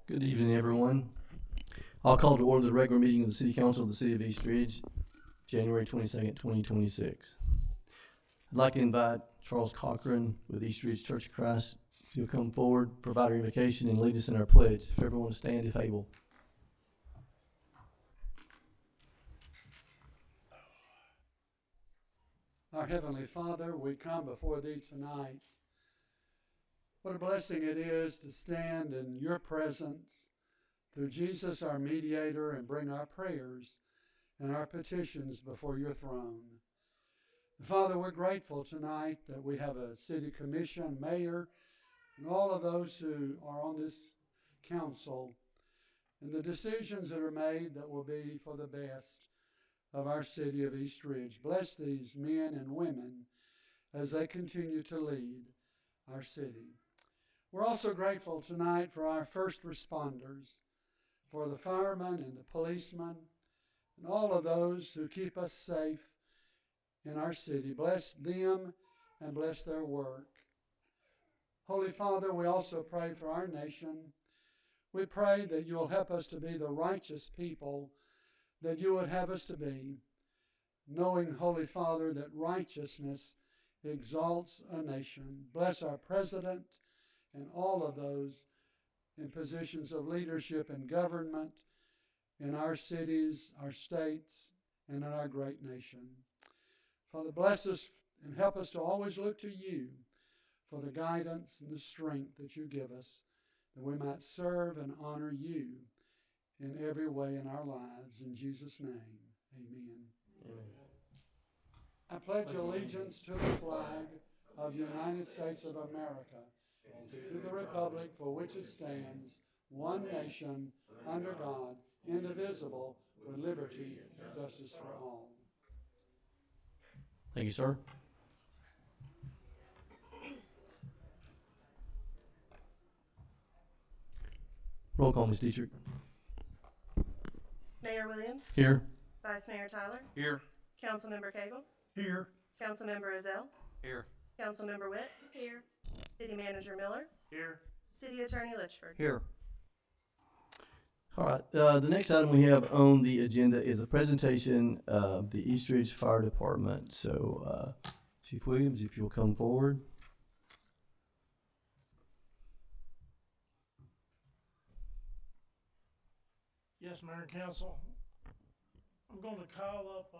Good evening, everyone. I'll call to order the regular meeting of the City Council of the City of East Ridge, January 22nd, 2026. I'd like to invite Charles Cochran with East Ridge Church of Christ. If you'll come forward, provide our invocation, and lead us in our pledge. If everyone will stand if able. Our Heavenly Father, we come before Thee tonight. What a blessing it is to stand in Your presence through Jesus, our mediator, and bring our prayers and our petitions before Your throne. Father, we're grateful tonight that we have a city commission, mayor, and all of those who are on this council, and the decisions that are made that will be for the best of our city of East Ridge. Bless these men and women as they continue to lead our city. We're also grateful tonight for our first responders, for the firemen and the policemen, and all of those who keep us safe in our city. Bless them and bless their work. Holy Father, we also pray for our nation. We pray that you will help us to be the righteous people that you would have us to be, knowing, Holy Father, that righteousness exalts a nation. Bless our president and all of those in positions of leadership and government in our cities, our states, and in our great nation. Father, bless us and help us to always look to you for the guidance and the strength that you give us, that we might serve and honor you in every way in our lives. In Jesus' name, amen. Amen. I pledge allegiance to the flag of the United States of America and to the republic for which it stands, one nation, under God, indivisible, with liberty and justice for all. Thank you, sir. Roll call, Ms. Dietrich. Mayor Williams, Here. Vice Mayor Tyler, Here. Councilmember Cagle, Here. Councilmember Ezell, Here. Councilmember Witt, here, City Manager Miller, Here. City Attorney Litchford. Here. All right. The next item we have on the agenda is a presentation of the East Ridge Fire Department. So, Chief Williams, if you'll come forward. Yes, Mayor and Council. I'm going to call up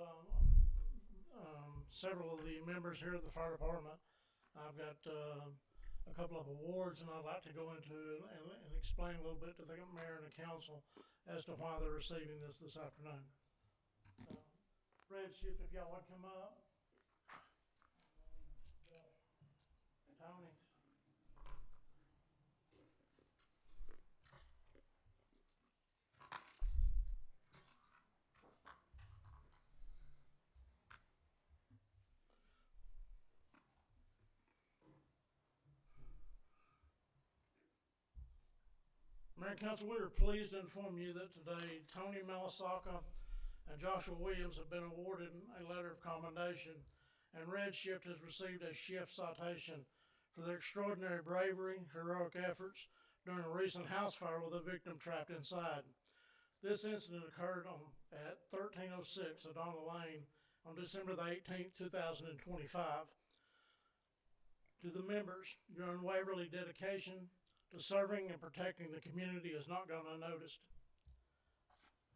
several of the members here at the fire department. I've got a couple of awards, and I'd like to go into and explain a little bit to the mayor and the council as to why they're receiving this afternoon. Red Ship, if y'all want to come up. Tony. Mayor and Council, we are pleased to inform you that today Tony Malasaka and Joshua Williams have been awarded a letter of commendation, and Red Shift has received a shift citation for their extraordinary bravery, heroic efforts during a recent house fire with a victim trapped inside. This incident occurred at 1306 O'Donnell Lane on December the 18th, 2025. To the members, your unwavering dedication to serving and protecting the community has not gone unnoticed.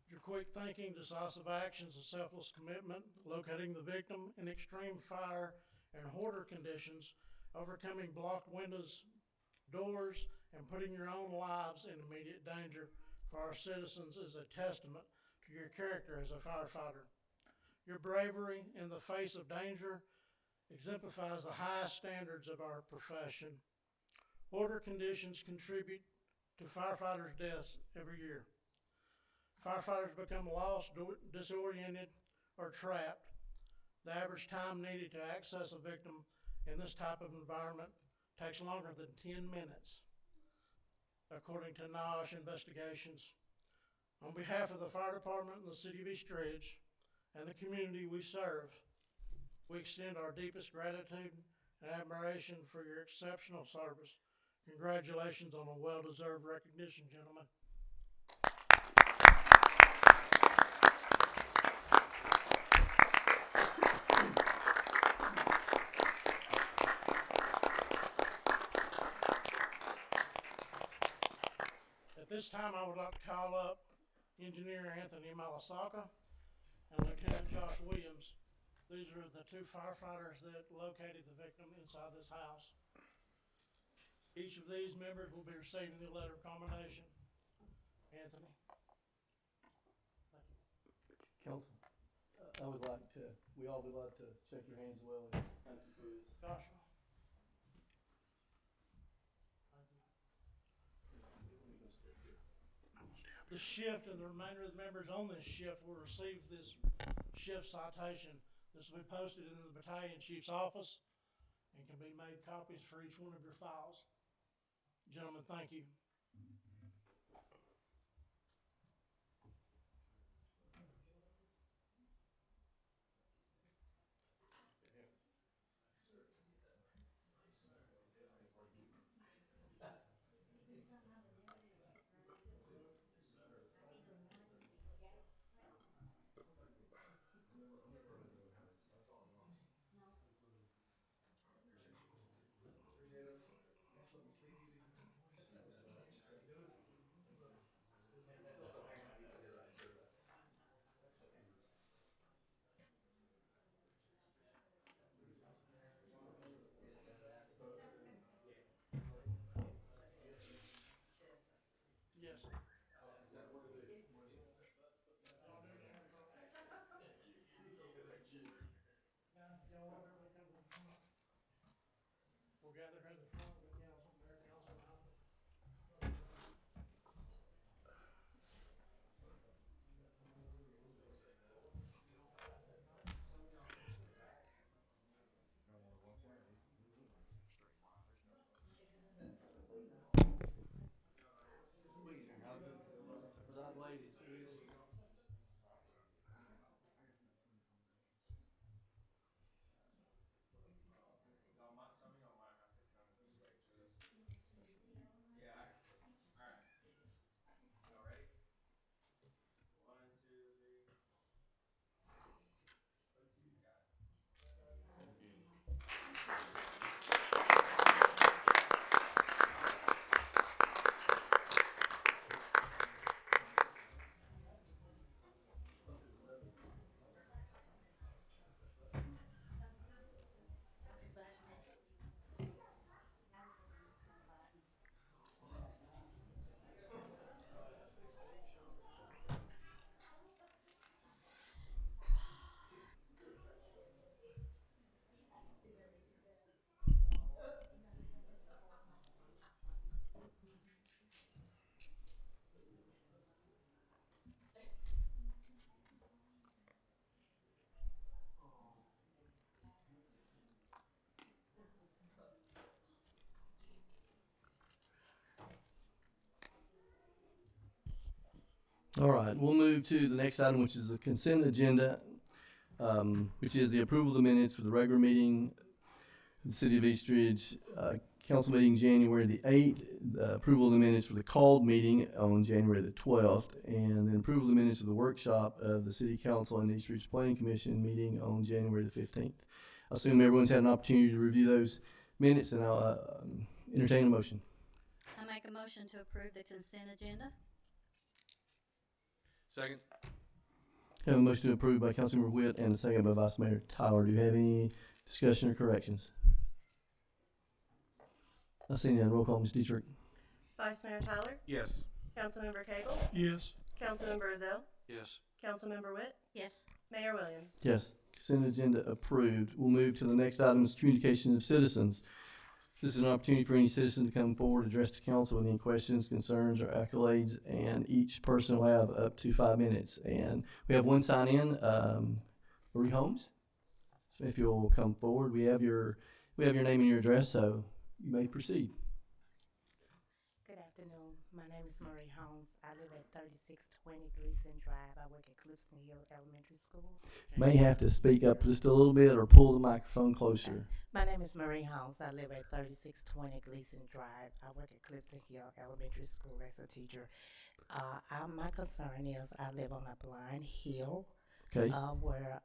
Your quick thinking, decisive actions, and selfless commitment, locating the victim in extreme fire and hoarder conditions, overcoming blocked windows, doors, and putting your own lives in immediate danger for our citizens is a testament to your character as a firefighter. Your bravery in the face of danger exemplifies the highest standards of our profession. Hoarder conditions contribute to firefighters' deaths every year. Firefighters become lost, disoriented, or trapped. The average time needed to access a victim in this type of environment takes longer than 10 minutes, according to NIOSH investigations. On behalf of the fire department and the city of East Ridge and the community we serve, we extend our deepest gratitude and admiration for your exceptional service. Congratulations on a well-deserved recognition, gentlemen. this time, I would like to call up Engineer Anthony Malasaka and Lieutenant Josh Williams. These are the two firefighters that located the victim inside this house. Each of these members will be receiving the letter of commendation. Anthony. Council, we all would like to shake your hands as well and thank you for this. Joshua. The shift and the remainder of the members on this shift will receive this shift citation. This will be posted in the battalion chief's office and can be made copies for each one of your files. Gentlemen, thank you. Yes. Y'all want everybody to come to the front? We'll gather here in the front with the council, mayor, council, and Alfred. Presiding ladies, all right, we'll move to the next item, which is the consent agenda, which is the approval of the minutes for the regular meeting of the City of East Ridge, council meeting January the 8th, approval of the minutes for the called meeting on January the 12th, and then approval of the minutes of the workshop of the City Council and East Ridge Planning Commission meeting on January the 15th. I assume everyone's had an opportunity to review those minutes, and I'll entertain a motion. I make a motion to approve the consent agenda. Second. Have a motion to approve by Councilmember Witt and a second by Vice Mayor Tyler. Do you have any discussion or corrections? I see none. Roll call, Ms. Dietrich. Vice Mayor Tyler, Yes. Councilmember Cagle, Yes. Councilmember Ezell, Yes. Councilmember Witt, Yes. Mayor Williams. Yes. Consent agenda approved. We'll move to the next item, is communication of citizens. This is an opportunity for any citizen to come forward, address the council with any questions, concerns, or accolades, and each person will have up to 5 minutes. And we have one sign in, Marie Holmes. So if you'll come forward, we have your name and your address, so you may proceed. Good afternoon. My name is Marie Holmes. I live at 3620 Gleason Drive. I work at Clifton Hill Elementary School. May have to speak up just a little bit or pull the microphone closer. My name is Marie Holmes. I live at 3620 Gleason Drive. I work at Clifton Hill Elementary School as a teacher. My concern is I live on a blind hill Okay. where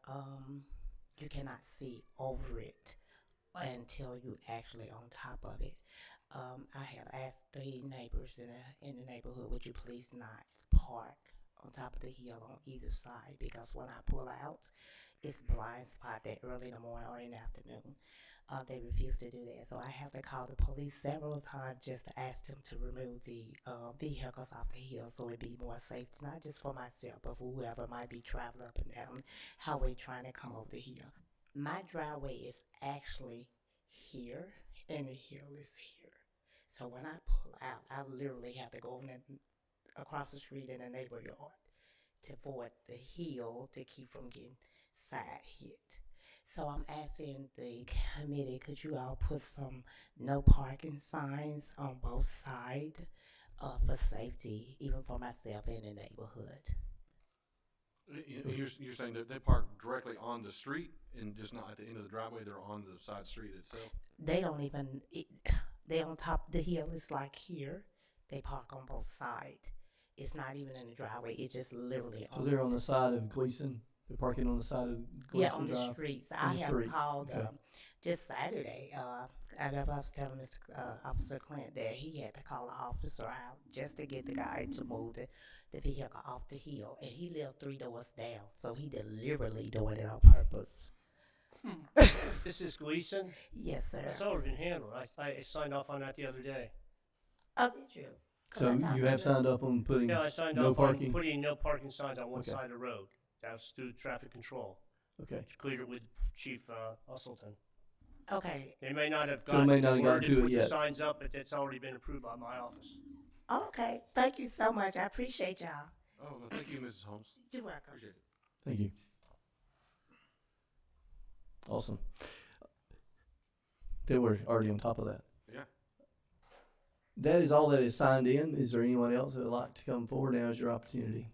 you cannot see over it. until you actually on top of it. I have asked the neighbors in the neighborhood, would you please not park on top of the hill on either side, because when I pull out, it's blind spot that early in the morning or in the afternoon. They refuse to do that, so I have to call the police several times just to ask them to remove the vehicles off the hill, so it'd be more safe, not just for myself, but for whoever might be traveling up and down highway trying to come over the hill. My driveway is actually here, and the hill is here. So when I pull out, I literally have to go across the street in a neighbor yard to avoid the hill to keep from getting side hit. So I'm asking the committee, could you all put some no parking signs on both sides for safety, even for myself in the neighborhood? You're saying that they park directly on the street and just not at the end of the driveway, they're on the side street itself? They don't even, they on top of the hill, it's like here. They park on both sides. It's not even in the driveway, it's just literally So they're on the side of Gleason? They're parking on the side of Gleason Yeah, on the Drive? streets. On I the have street. called Okay. just Saturday. I was telling Mr. Officer Clint that he had to call an officer out just to get the guy to move the vehicle off the hill, and he lived 3 doors down, so he deliberately doing it on purpose. This is Gleason. Yes, sir. That's already been handled. I signed off on that the other day. Oh, did you? 'Cause So I thought you that have was- signed up on putting Yeah, I signed no off parking? on putting no parking signs on one Okay. side of the road. That was through traffic control. Okay. Cleared it with Chief Usselton. Okay. They may not have So gotten may not have the gotten word to it put the yet. signs up, but it's already been approved by my office. Okay. Thank you so much. I appreciate y'all. Oh, well, thank you, Mrs. Holmes. You're welcome. Appreciate it. Thank you. Awesome. They were already on top of that. Yeah. That is all that is signed in. Is there anyone else that would like to come forward? Now is your opportunity.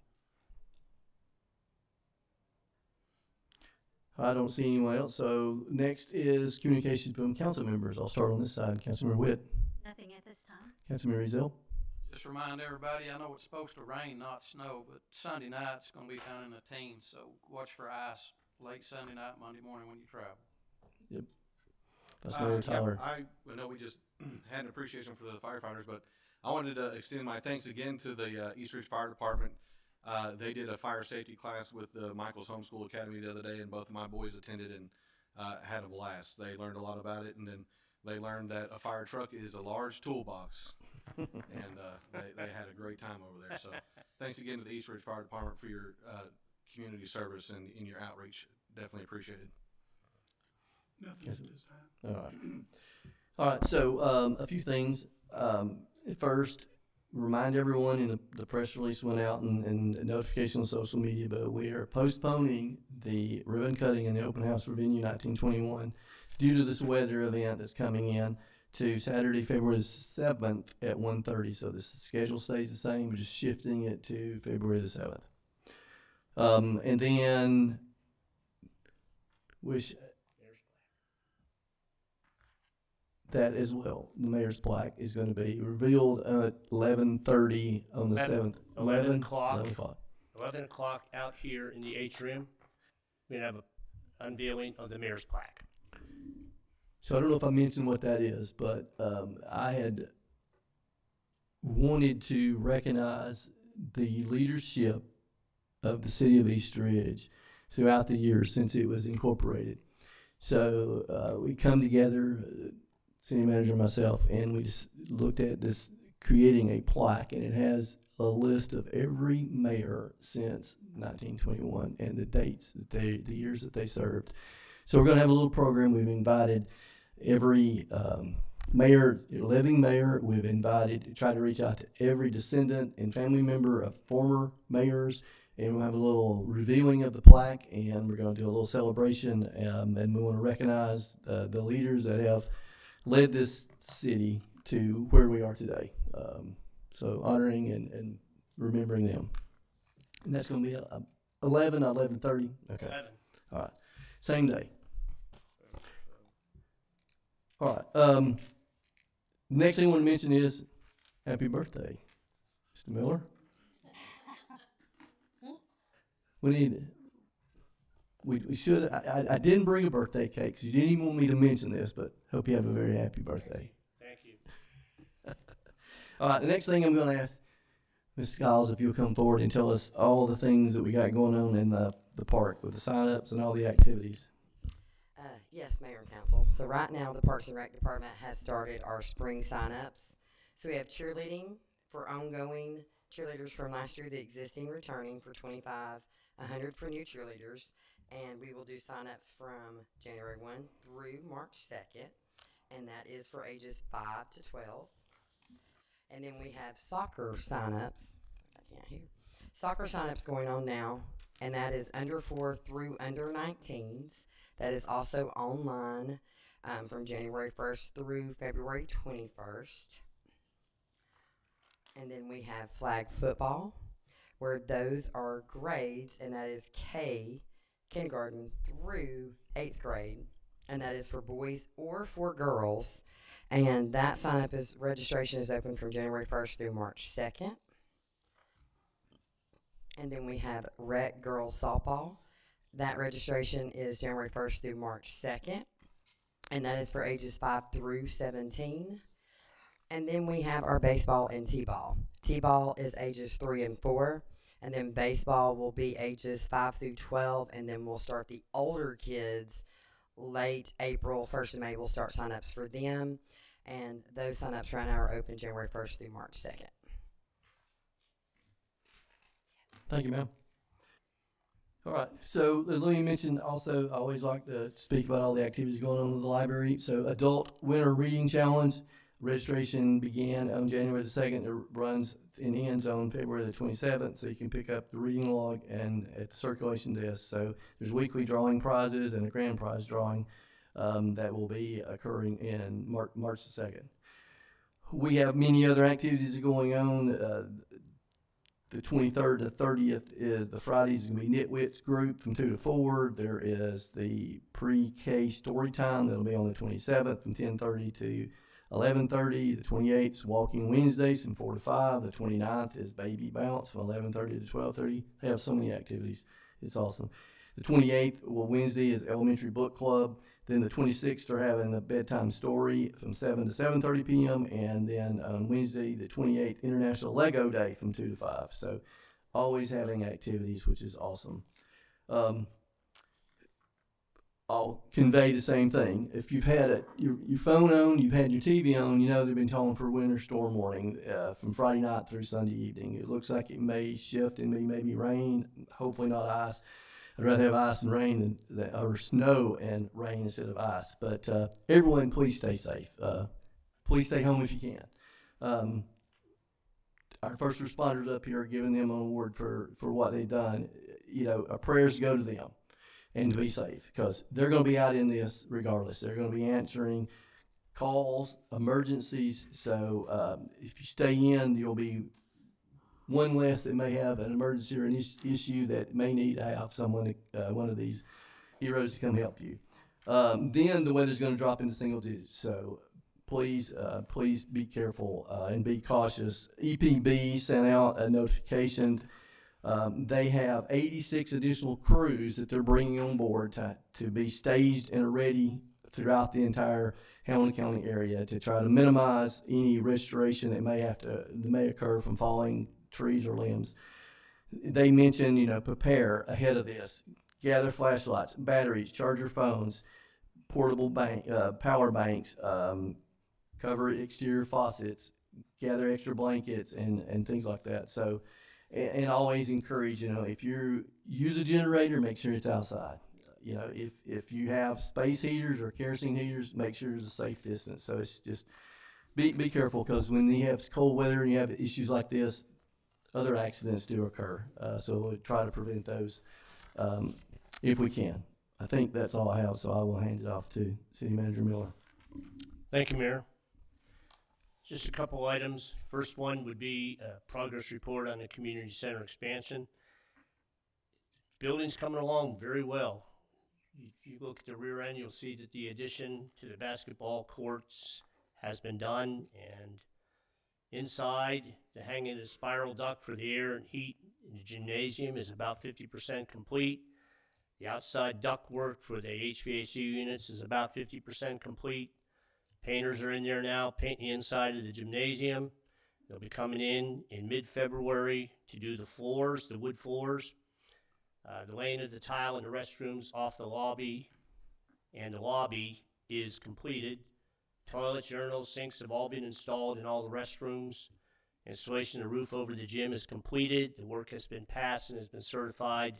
I don't see anyone else. So next is communications from council members. I'll start on this side. Councilmember Witt, Nothing at this time. Councilmember Ezell, Just remind everybody, I know it's supposed to rain, not snow, but Sunday night's gonna be down in the teens, so watch for ice late Sunday night, Monday morning when you travel. Vice Mayor Tyler. I know we just had an appreciation for the firefighters, but I wanted to extend my thanks again to the East Ridge Fire Department. They did a fire safety class with the Michaels Homeschool Academy the other day, and both of my boys attended and had a blast. They learned a lot about it, and then they learned that a fire truck is a large toolbox, and they had a great time over there. So thanks again to the East Ridge Fire Department for your community service and in your outreach. Definitely appreciated. Nothing Yes. at this time. All right. All right. So a few things. First, remind everyone, and the press release went out and notification on social media, but we are postponing the ribbon cutting in the open house for venue 1921 due to this weather event that's coming in to Saturday, February 7th at 1:30. So the schedule stays the same, we're just shifting it to February the 7th. And then wish that as well. The mayor's plaque is going to be revealed at 11:30 on the 7th. 11 o'clock. 11 o'clock. 11 o'clock out here in the atrium. We're gonna have an unveiling of the mayor's plaque. So I don't know if I mentioned what that is, but I had wanted to recognize the leadership of the city of East Ridge throughout the years since it was incorporated. So we come together, city manager and myself, and we just looked at this, creating a plaque, and it has a list of every mayor since 1921 and the dates that the years that they served. So we're going to have a little program. We've invited every mayor, living mayor. We've tried to reach out to every descendant and family member of former mayors, and we'll have a little revealing of the plaque, and we're going to do a little celebration, and we want to recognize the leaders that have led this city to where we are today. So honoring and remembering them. And that's going to be 11, 11:30. Okay. 11. All right. Same day. All right. Next thing I want to mention is happy birthday, Mr. Miller. We need we should, I didn't bring a birthday cake, 'cause you didn't even want me to mention this, but hope you have a very happy birthday. Thank you. All right, the next thing I'm gonna ask Ms. Skiles if you'll come forward and tell us all the things that we got going on in the park with the sign-ups and all the activities. Yes, Mayor and Council. So right now, the Parks and Rec Department has started our spring sign-ups. So we have cheerleading for ongoing cheerleaders from last year, the existing returning for 25, 100 for new cheerleaders. And we will do sign-ups from January 1 through March 2nd. And that is for ages 5 to 12. And then we have soccer sign-ups. I can't hear. Soccer sign-ups going on now. And that is under 4 through under 19s. That is also online from January 1st through February 21st. And then we have flag football, where those are grades, and that is kindergarten through 8th grade. And that is for boys or for girls. And that registration is open from January 1st through March 2nd. And then we have rec girls softball. That registration is January 1st through March 2nd, and that is for ages 5 through 17. And then we have our baseball and t-ball. T-ball is ages 3 and 4, and then baseball will be ages 5 through 12, and then we'll start the older kids late April, 1st of May. We'll start sign-ups for them, and those sign-ups right now are open January 1st through March 2nd. Thank you, ma'am. All right, so let me mention also, I always like to speak about all the activities going on in the library. So Adult Winter Reading Challenge, registration began on January the 2nd. It runs and ends on February the 27th, so you can pick up the reading log and at the circulation desk. So there's weekly drawing prizes and a grand prize drawing that will be occurring in March the 2nd. We have many other activities going on. The 23rd to 30th is the Fridays going to be Nitwits group from 2 to 4. There is the pre-K story time that'll be on the 27th from 10:30 to 11:30. The 28th is Walking Wednesdays from 4 to 5. The 29th is Baby Bounce from 11:30 to 12:30. They have so many activities. It's awesome. The 28th, Wednesday, is Elementary Book Club. Then the 26th, they're having a bedtime story from 7 to 7:30 p.m. And then on Wednesday, the 28th, International Lego Day from 2 to 5. So always having activities, which is awesome. I'll convey the same thing. If you've had your phone on, you've had your TV on, you know they've been calling for winter storm warning from Friday night through Sunday evening. It looks like it may shift and maybe rain, hopefully not ice. I'd rather have ice and rain or snow and rain instead of ice. But everyone, please stay safe. Please stay home if you can. Our first responders up here are giving them an award for what they've done. You know, our prayers go to them and to be safe, because they're going to be out in this regardless. They're going to be answering calls, emergencies. So if you stay in, you'll be one less that may have an emergency or an issue that may need to have someone, one of these heroes to come help you. Then the weather's going to drop into single digits. So please be careful and be cautious. EPB sent out a notification. They have 86 additional crews that they're bringing on board to be staged and ready throughout the entire Hamilton County area to try to minimize any restoration that may occur from falling trees or limbs. They mentioned, prepare ahead of this. Gather flashlights, batteries, charge your phones, portable power banks, cover exterior faucets, gather extra blankets and things like that. So, and always encourage, if you use a generator, make sure it's outside. If you have space heaters or kerosene heaters, make sure there's a safe distance. So it's just be careful, because when you have cold weather and you have issues like this, other accidents do occur. So we'll try to prevent those if we can. I think that's all I have, so I will hand it off to City Manager Miller. Thank you, Mayor. Just a couple items. First one would be a progress report on the community center expansion. Building's coming along very well. If you look at the rear end, you'll see that the addition to the basketball courts has been done, and inside, the hanging of the spiral duct for the air and heat in the gymnasium is about 50% complete. The outside ductwork for the HVAC units is about 50% complete. Painters are in there now, painting the inside of the gymnasium. They'll be coming in mid-February to do the floors, the wood floors. The laying of the tile in the restrooms off the lobby and the lobby is completed. Toilets, urinals, sinks have all been installed in all the restrooms. Installation of the roof over the gym is completed. The work has been passed and has been certified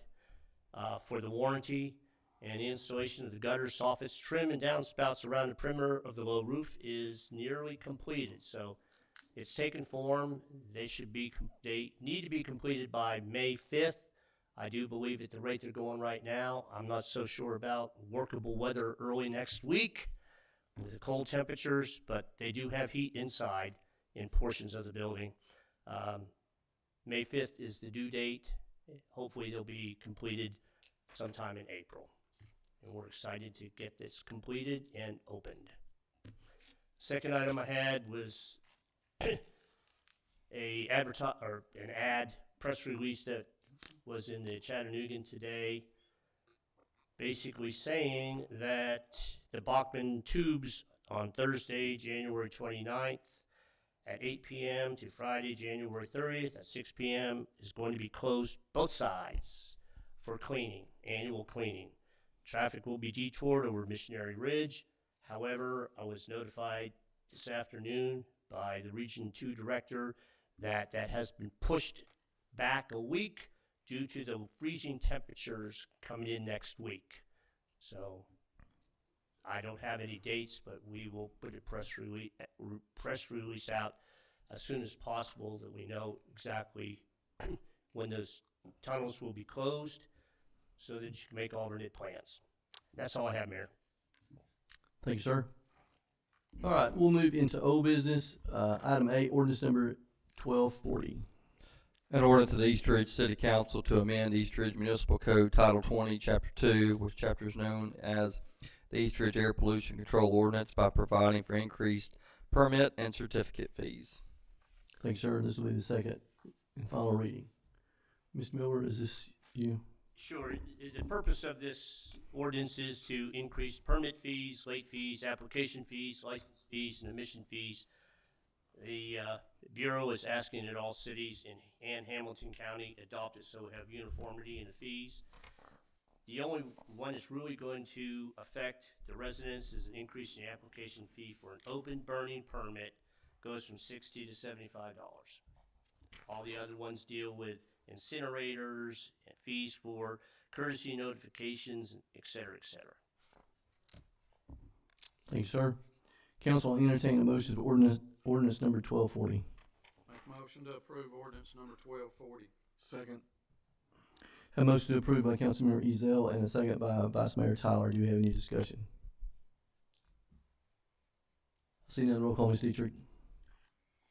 for the warranty. And the installation of the gutter, soffits, trim, and downspouts around the perimeter of the low roof is nearly completed. So it's taken form. They need to be completed by May 5th. I do believe at the rate they're going right now, I'm not so sure about workable weather early next week with the cold temperatures, but they do have heat inside in portions of the building. May 5th is the due date. Hopefully they'll be completed sometime in April. And we're excited to get this completed and opened. Second item I had was an ad press release that was in the Chattanoogan today, basically saying that the Bachman Tubes on Thursday, January 29th at 8 p.m. to Friday, January 30th at 6 p.m. is going to be closed both sides for cleaning, annual cleaning. Traffic will be detoured over Missionary Ridge. However, I was notified this afternoon by the Region 2 director that that has been pushed back a week due to the freezing temperatures coming in next week. So I don't have any dates, but we will put a press release out as soon as possible that we know exactly when those tunnels will be closed so that you can make alternate plans. That's all I have, Mayor. Thank you, sir. All right, we'll move into old business. Item 8, ordinance number 1240. An ordinance of the East Ridge City Council to amend East Ridge Municipal Code Title 20, Chapter 2, which chapter is known as the East Ridge Air Pollution Control Ordinance, by providing for increased permit and certificate fees. Thank you, sir. This will be the second and final reading. Ms. Miller, is this you? Sure. The purpose of this ordinance is to increase permit fees, late fees, application fees, license fees, and admission fees. The Bureau is asking that all cities in Hamilton County adopt it so we have uniformity in the fees. The only one that's really going to affect the residents is an increase in the application fee for an open burning permit goes from $60 to $75. All the other ones deal with incinerators and fees for courtesy notifications, et cetera, et cetera. Thank you, sir. Council will entertain a motion of ordinance number 1240. Make a motion to approve ordinance number 1240. Second. A motion to approve by Councilmember Ezell and a second by Vice Mayor Tyler. Do you have any discussion? Seeing none, roll call, Ms. Dietrich.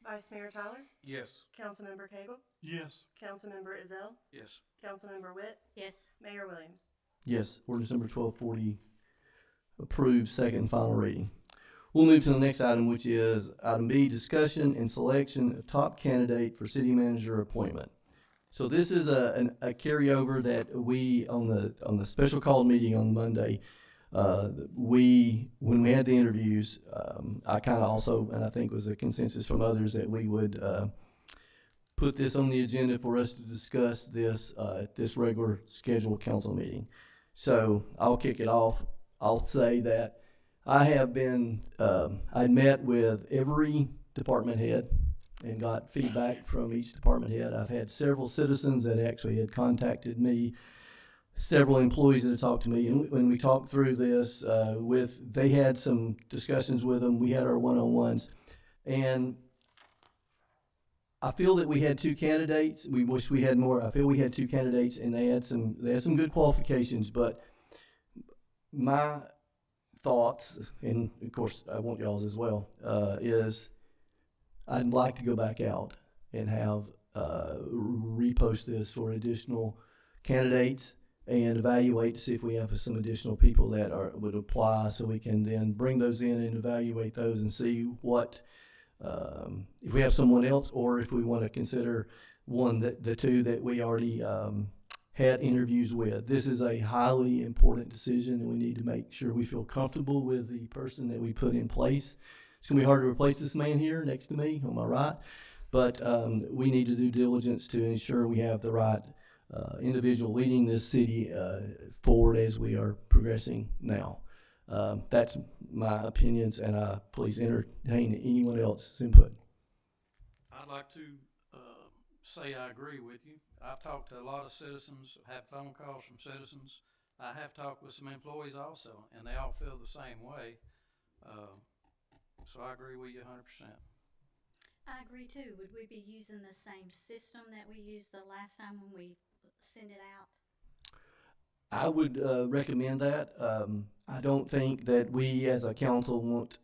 Vice Mayor Tyler? Yes. Councilmember Cagle? Yes. Councilmember Ezell? Yes. Councilmember Witt? Yes. Mayor Williams? Yes, ordinance number 1240 approved, second and final reading. We'll move to the next item, which is item B, discussion and selection of top candidate for city manager appointment. So this is a carryover that we, on the special call meeting on Monday, when we had the interviews, I kind of also, and I think was a consensus from others, that we would put this on the agenda for us to discuss this at this regular scheduled council meeting. So I'll kick it off. I'll say that I have been, I met with every department head and got feedback from each department head. I've had several citizens that actually had contacted me, several employees that have talked to me, and when we talked through this, they had some discussions with them. We had our one-on-ones, and I feel that we had two candidates. We wish we had more. I feel we had two candidates, and they had some good qualifications. But my thoughts, and of course I want y'all's as well, is I'd like to go back out and have repost this for additional candidates and evaluate to see if we have some additional people that would apply, so we can then bring those in and evaluate those and see what if we have someone else, or if we want to consider the two that we already had interviews with. This is a highly important decision, and we need to make sure we feel comfortable with the person that we put in place. It's going to be hard to replace this man here next to me on my right, but we need to do diligence to ensure we have the right individual leading this city forward as we are progressing now. That's my opinions, and please entertain anyone else's input. I'd like to say I agree with you. I've talked to a lot of citizens, had phone calls from citizens. I have talked with some employees also, and they all feel the same way. So I agree with you 100%. I agree too. Would we be using the same system that we used the last time when we sent it out? I would recommend that. I don't think that we as a council want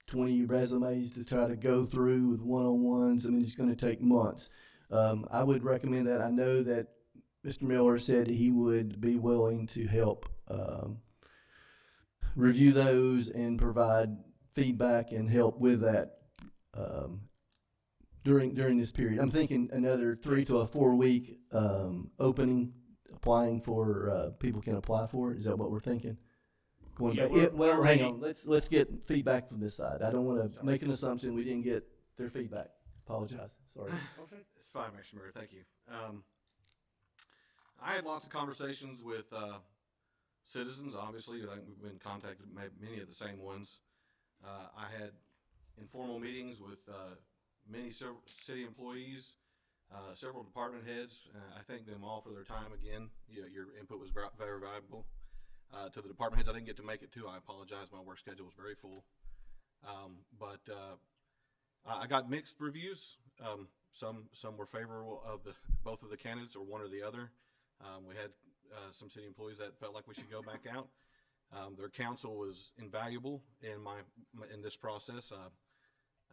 20 resumes to try to go through with one-on-ones. I mean, it's going to take months. I would recommend that. I know that Mr. Miller said he would be willing to help review those and provide feedback and help with that during this period. I'm thinking another 3 to a 4 week opening, applying for people can apply for it. Is that what we're thinking? Going Yeah, back. we're Hang ready. on. Let's get feedback from this side. I don't want to make an assumption we didn't get their feedback. Apologize. Sorry. It's fine, Mr. Mayor, thank you. I had lots of conversations with citizens, obviously. I think we've been contacted, many of the same ones. I had informal meetings with many city employees, several department heads. I thank them all for their time again. Your input was very valuable. To the department heads I didn't get to make it to, I apologize. My work schedule was very full. But I got mixed reviews. Some were favorable of both of the candidates or one or the other. We had some city employees that felt like we should go back out. Their counsel was invaluable in this process.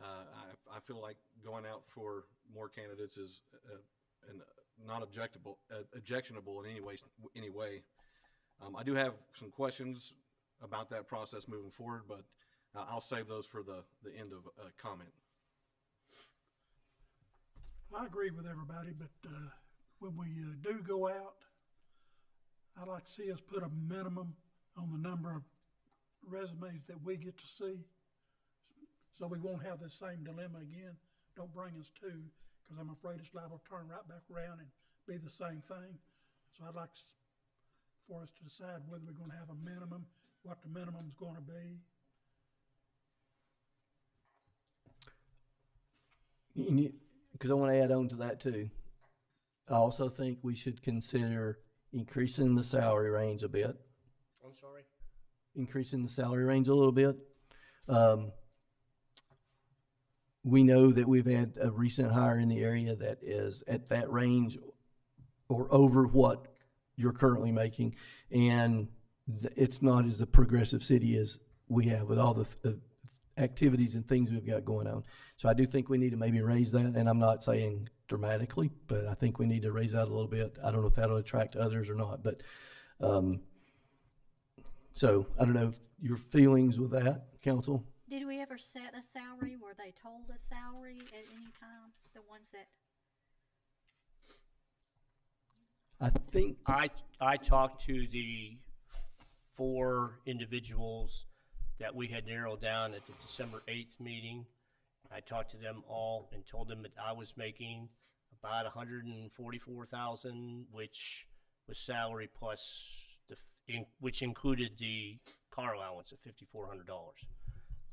I feel like going out for more candidates is not objectionable in any way. I do have some questions about that process moving forward, but I'll save those for the end of comment. I agree with everybody, but when we do go out, I'd like to see us put a minimum on the number of resumes that we get to see, so we won't have the same dilemma again. Don't bring us two, because I'm afraid it's liable to turn right back around and be the same thing. So I'd like for us to decide whether we're going to have a minimum, what the minimum's going to be. Because I want to add on to that too. I also think we should consider increasing the salary range a bit. I'm sorry? Increasing the salary range a little bit. We know that we've had a recent hire in the area that is at that range or over what you're currently making, and it's not as a progressive city as we have with all the activities and things we've got going on. So I do think we need to maybe raise that, and I'm not saying dramatically, but I think we need to raise that a little bit. I don't know if that'll attract others or not, but so I don't know your feelings with that, council. Did we ever set a salary? Were they told a salary at any time? The ones that I think I talked to the 4 individuals that we had narrowed down at the December 8th meeting. I talked to them all and told them that I was making about $144,000, which was salary plus which included the car allowance of $5,400.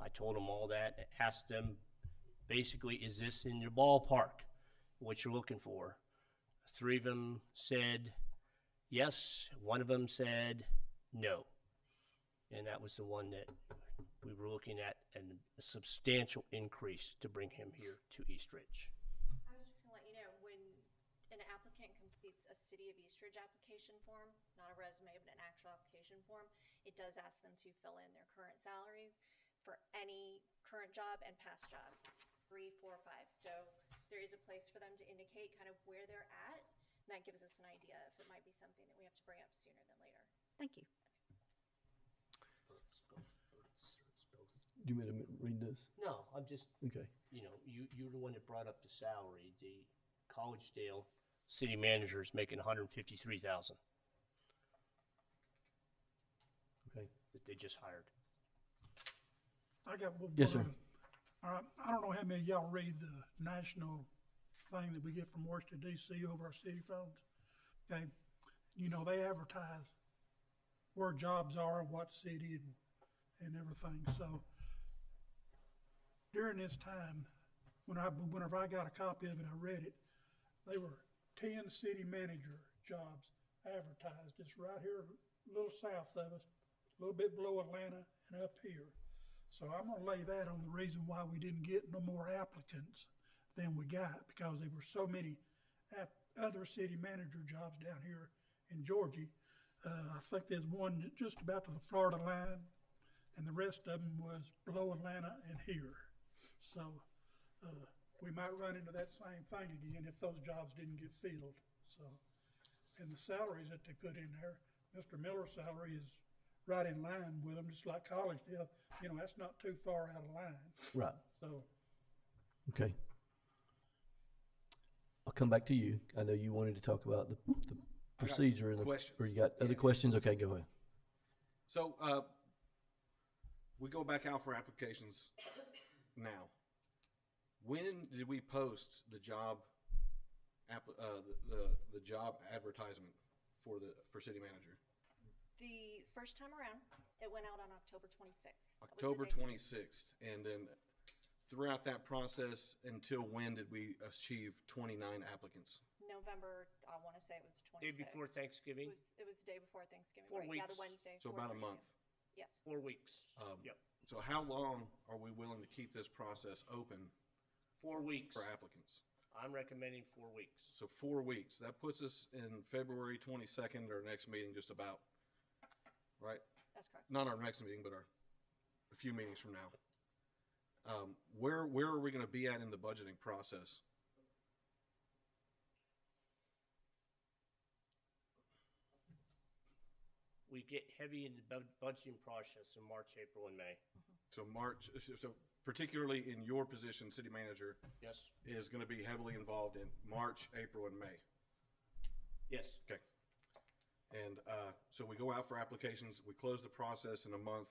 I told them all that, asked them basically, is this in your ballpark, what you're looking for? 3 of them said yes, 1 of them said no. And that was the one that we were looking at, a substantial increase to bring him here to East Ridge. I was just going to let you know, when an applicant completes a City of East Ridge application form, not a resume, but an actual application form, it does ask them to fill in their current salaries for any current job and past jobs, 3, 4, 5. So there is a place for them to indicate kind of where they're at, and that gives us an idea if it might be something that we have to bring up sooner than later. Thank you. Do you want me to read this? No, I'm just, Okay. you're the one that brought up the salary. The Collegedale City manager is making $153,000 Okay. that they just hired. I got one. Yes, sir. All right, I don't know how many of y'all read the national thing that we get from Washington DC over our city phones. Okay, you know, they advertise where jobs are, what city and everything. So during this time, whenever I got a copy of it, I read it, they were 10 city manager jobs advertised. It's right here, a little south of us, a little bit below Atlanta and up here. So I'm gonna lay that on the reason why we didn't get no more applicants than we got, because there were so many other city manager jobs down here in Georgia. I think there's one just about to the Florida line, and the rest of them was below Atlanta and here. So we might run into that same thing again if those jobs didn't get filled. So, and the salaries that they put in there, Mr. Miller's salary is right in line with them, just like Collegedale. You know, that's not too far out of line. Right. So, Okay. I'll come back to you. I know you wanted to talk about the procedure. And questions. Or you got other Yeah. questions? Okay, go ahead. So, we go back out for applications now. When did we post the job, the job advertisement for city manager? The first time around, it went out on October 26th. That was the October date. 26th, and then throughout that process, until when did we achieve 29 applicants? November, I want to say it was the 26th. Day before Thanksgiving, It was the day before Thanksgiving, 4 right? Yeah, the weeks. Wednesday. So about a 4/30, month. Yes. 4 weeks. Yep, So how long are we willing to keep this process open 4 weeks. for applicants? I'm recommending 4 weeks. So 4 weeks. That puts us in February 22nd, our next meeting, just about, right? That's correct. Not our next meeting, but a few meetings from now. Where are we going to be at in the budgeting process? We get heavy in the budgeting process in March, April, and May. So so particularly in your position, city manager, Yes? is going to be heavily involved in March, April, and May. Yes. Okay. And so we go out for applications, we close the process in a month,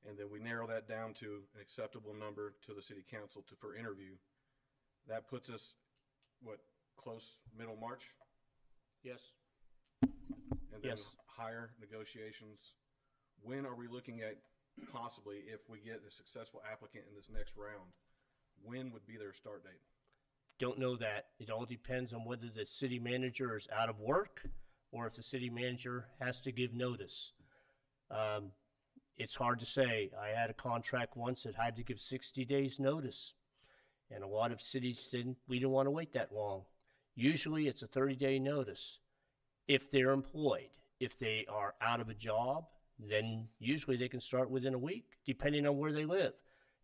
and then we narrow that down to an acceptable number to the city council for interview. That puts us, close middle March? Yes. And then Yes. hire negotiations. When are we looking at possibly, if we get a successful applicant in this next round, when would be their start date? Don't know that. It all depends on whether the city manager is out of work or if the city manager has to give notice. It's hard to say. I had a contract once that had to give 60 days notice. And a lot of cities we didn't want to wait that long. Usually it's a 30-day notice if they're employed. If they are out of a job, then usually they can start within a week, depending on where they live.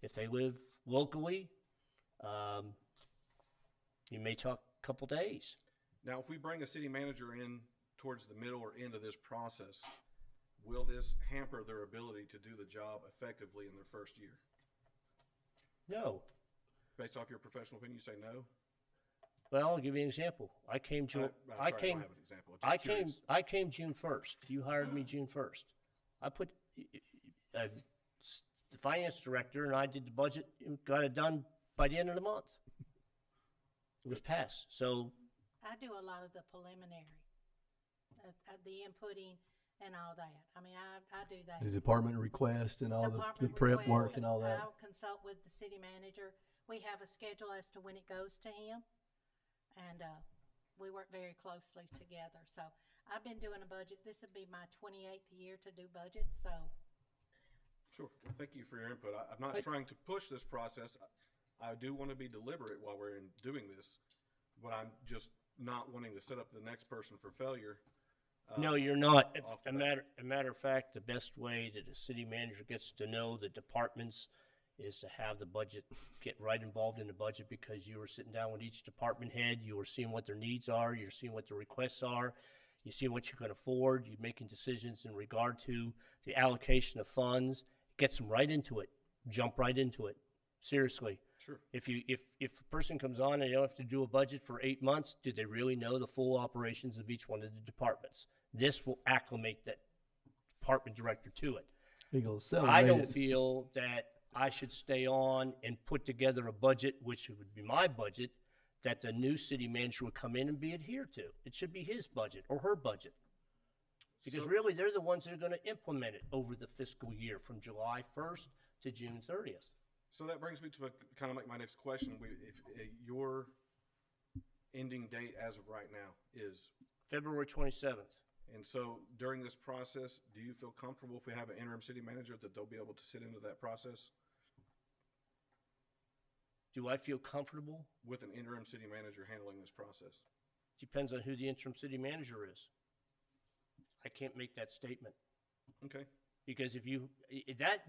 If they live locally, you may talk a couple days. Now, if we bring a city manager in towards the middle or end of this process, will this hamper their ability to do the job effectively in their first year? No. Based off your professional opinion, you say no? Well, I'll give you an example. I came sorry, I don't have an example. Just curious. I came June 1st. You hired me June 1st. I put the finance director and I did the budget, got it done by the end of the month. It was passed. So I do a lot of the preliminary, the inputting and all that. I mean, I do that. The department request and all the Department prep requests, work and all that. I'll consult with the city manager. We have a schedule as to when it goes to him, and we work very closely together. So I've been doing a budget. This would be my 28th year to do budgets, so. Sure. Well, thank you for your input. I'm not trying to push this process. I do want to be deliberate while we're doing this, but I'm just not wanting to set up the next person for failure. no, you're not. A matter of fact, the best way that a city manager gets to know the departments is to have the budget, get right involved in the budget, because you were sitting down with each department head, you were seeing what their needs are, you're seeing what their requests are, you see what you can afford, you're making decisions in regard to the allocation of funds. Gets them right into it. Jump right into it. Seriously. Sure. If a person comes on and they don't have to do a budget for 8 months, do they really know the full operations of each one of the departments? This will acclimate that department director to it. I don't feel that I should stay on and put together a budget, which would be my budget, that the new city manager would come in and be adhered to. It should be his budget or her budget. Because really, they're the ones that are going to implement it over the fiscal year from July 1st to June 30th. So that brings me to kind of like my next question. If your ending date as of right now is February 27th. And so during this process, do you feel comfortable if we have an interim city manager that they'll be able to sit into that process? Do I feel comfortable? With an interim city manager handling this process? Depends on who the interim city manager is. I can't make that statement. Okay. Because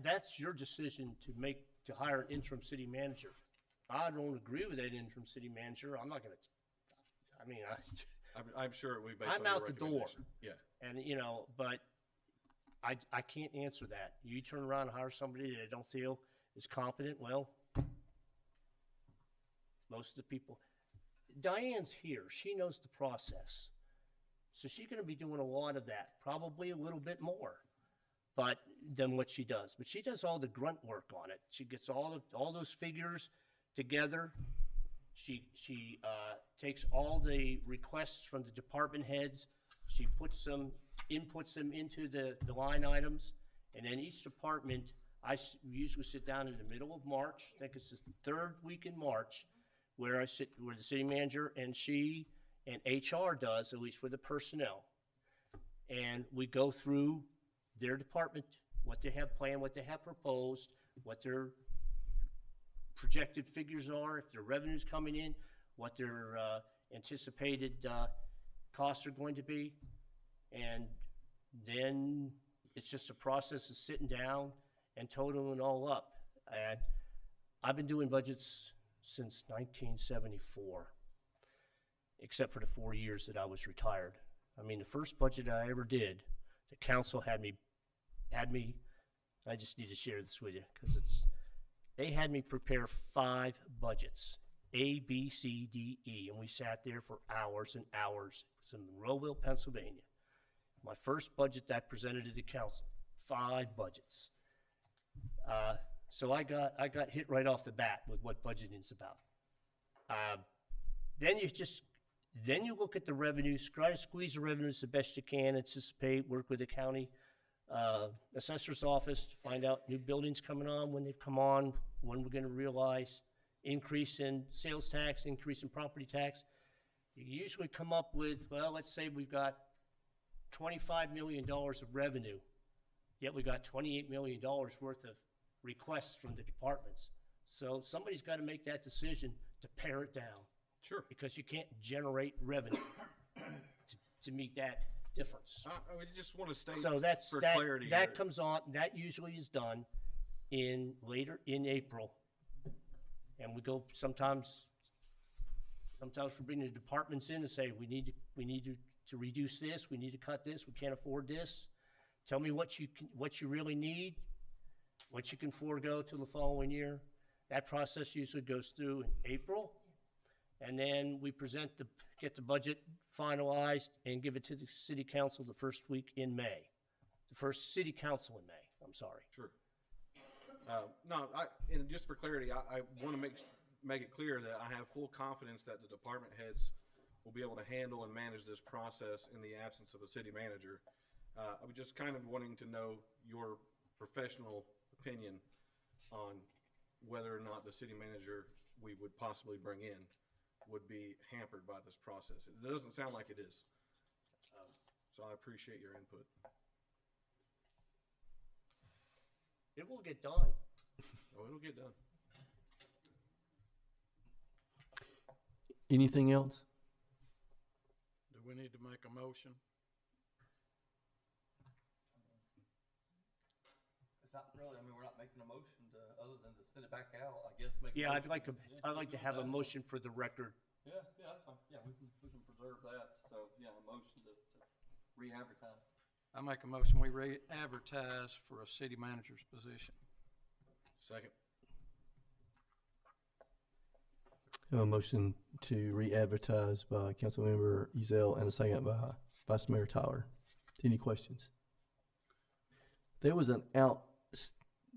that's your decision to hire an interim city manager. I don't agree with that interim city manager. I'm not going to, I'm sure it will be based I'm on your out the door. recommendation. Yeah. And, but I can't answer that. You turn around and hire somebody that I don't feel is competent, well, most of the people. Diane's here. She knows the process. So she's going to be doing a lot of that, probably a little bit more than what she does. But she does all the grunt work on it. She gets all those figures together. She takes all the requests from the department heads. She inputs them into the line items. And then each department, I usually sit down in the middle of March. I think it's the third week in March, where the city manager and she and HR does, at least with the personnel. And we go through their department, what they have planned, what they have proposed, what their projected figures are, if their revenue's coming in, what their anticipated costs are going to be. And then it's just a process of sitting down and totaling it all up. And I've been doing budgets since 1974. Except for the 4 years that I was retired. I mean, the first budget I ever did, the council had me, I just need to share this with you, because they had me prepare 5 budgets, A, B, C, D, E, and we sat there for hours and hours. It was in Monroeville, Pennsylvania. My first budget that I presented to the council, 5 budgets. So I got hit right off the bat with what budgeting is about. Then you look at the revenues, try to squeeze the revenues the best you can, anticipate, work with the county assessor's office to find out new buildings coming on, when they've come on, when we're going to realize increase in sales tax, increase in property tax. You usually come up with, well, let's say we've got $25 million of revenue, yet we got $28 million worth of requests from the departments. So somebody's got to make that decision to pare it down. Sure. Because you can't generate revenue to meet that difference. I just want to state So for clarity that here. comes on, that usually is done later in April. And we go sometimes we bring the departments in and say, we need to reduce this, we need to cut this, we can't afford this. Tell me what you really need, what you can forego till the following year. That process usually goes through in April. And then we get the budget finalized and give it to the city council the first week in May. The first city council in May, I'm sorry. Sure. And just for clarity, I want to make it clear that I have full confidence that the department heads will be able to handle and manage this process in the absence of a city manager. I was just kind of wanting to know your professional opinion on whether or not the city manager we would possibly bring in would be hampered by this process. It doesn't sound like it is. So I appreciate your input. It will get done. Oh, it'll get done. Anything else? Do we need to make a motion? It's not really, we're not making a motion other than to send it back out, I guess. Yeah, I'd like to have a motion for the record. Yeah, that's fine. Yeah, we can preserve that. So, yeah, a motion to re-advertise. I make a motion, we re-advertise for a city manager's position. Second. Have a motion to re-advertise by Councilmember Ezell and a second by Vice Mayor Tyler. Any questions? There was I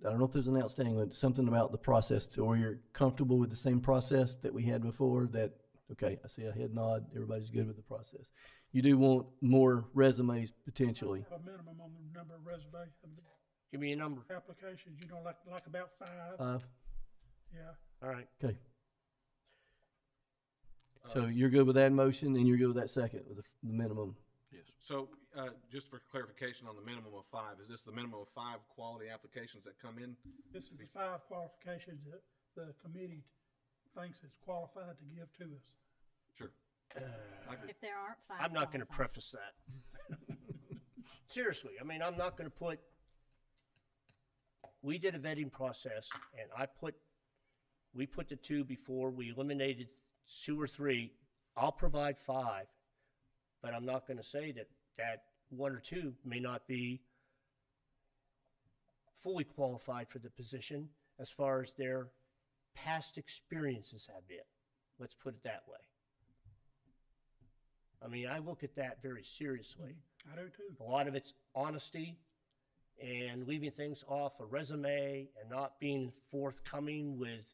don't know if there's an outstanding, but something about the process to where you're comfortable with the same process that we had before that, okay, I see a head nod, everybody's good with the process. You do want more resumes potentially. A minimum on the number of resumes, Give me a number. applications, you know, like about 5. Yeah. All right. Okay. So you're good with that motion and you're good with that second, with the minimum? Yes. So, just for clarification on the minimum of 5, is this the minimum of 5 quality applications that come in? This is the 5 qualifications that the committee thinks is qualified to give to us. Sure. If there aren't 5 I'm not going to qualified. preface that. Seriously, I mean, I'm not going to put. We did a vetting process, and we put the 2 before. We eliminated 2 or 3. I'll provide 5, but I'm not going to say that 1 or 2 may not be fully qualified for the position as far as their past experiences have been. Let's put it that way. I mean, I look at that very seriously. I do too. A lot of it's honesty and leaving things off a resume and not being forthcoming with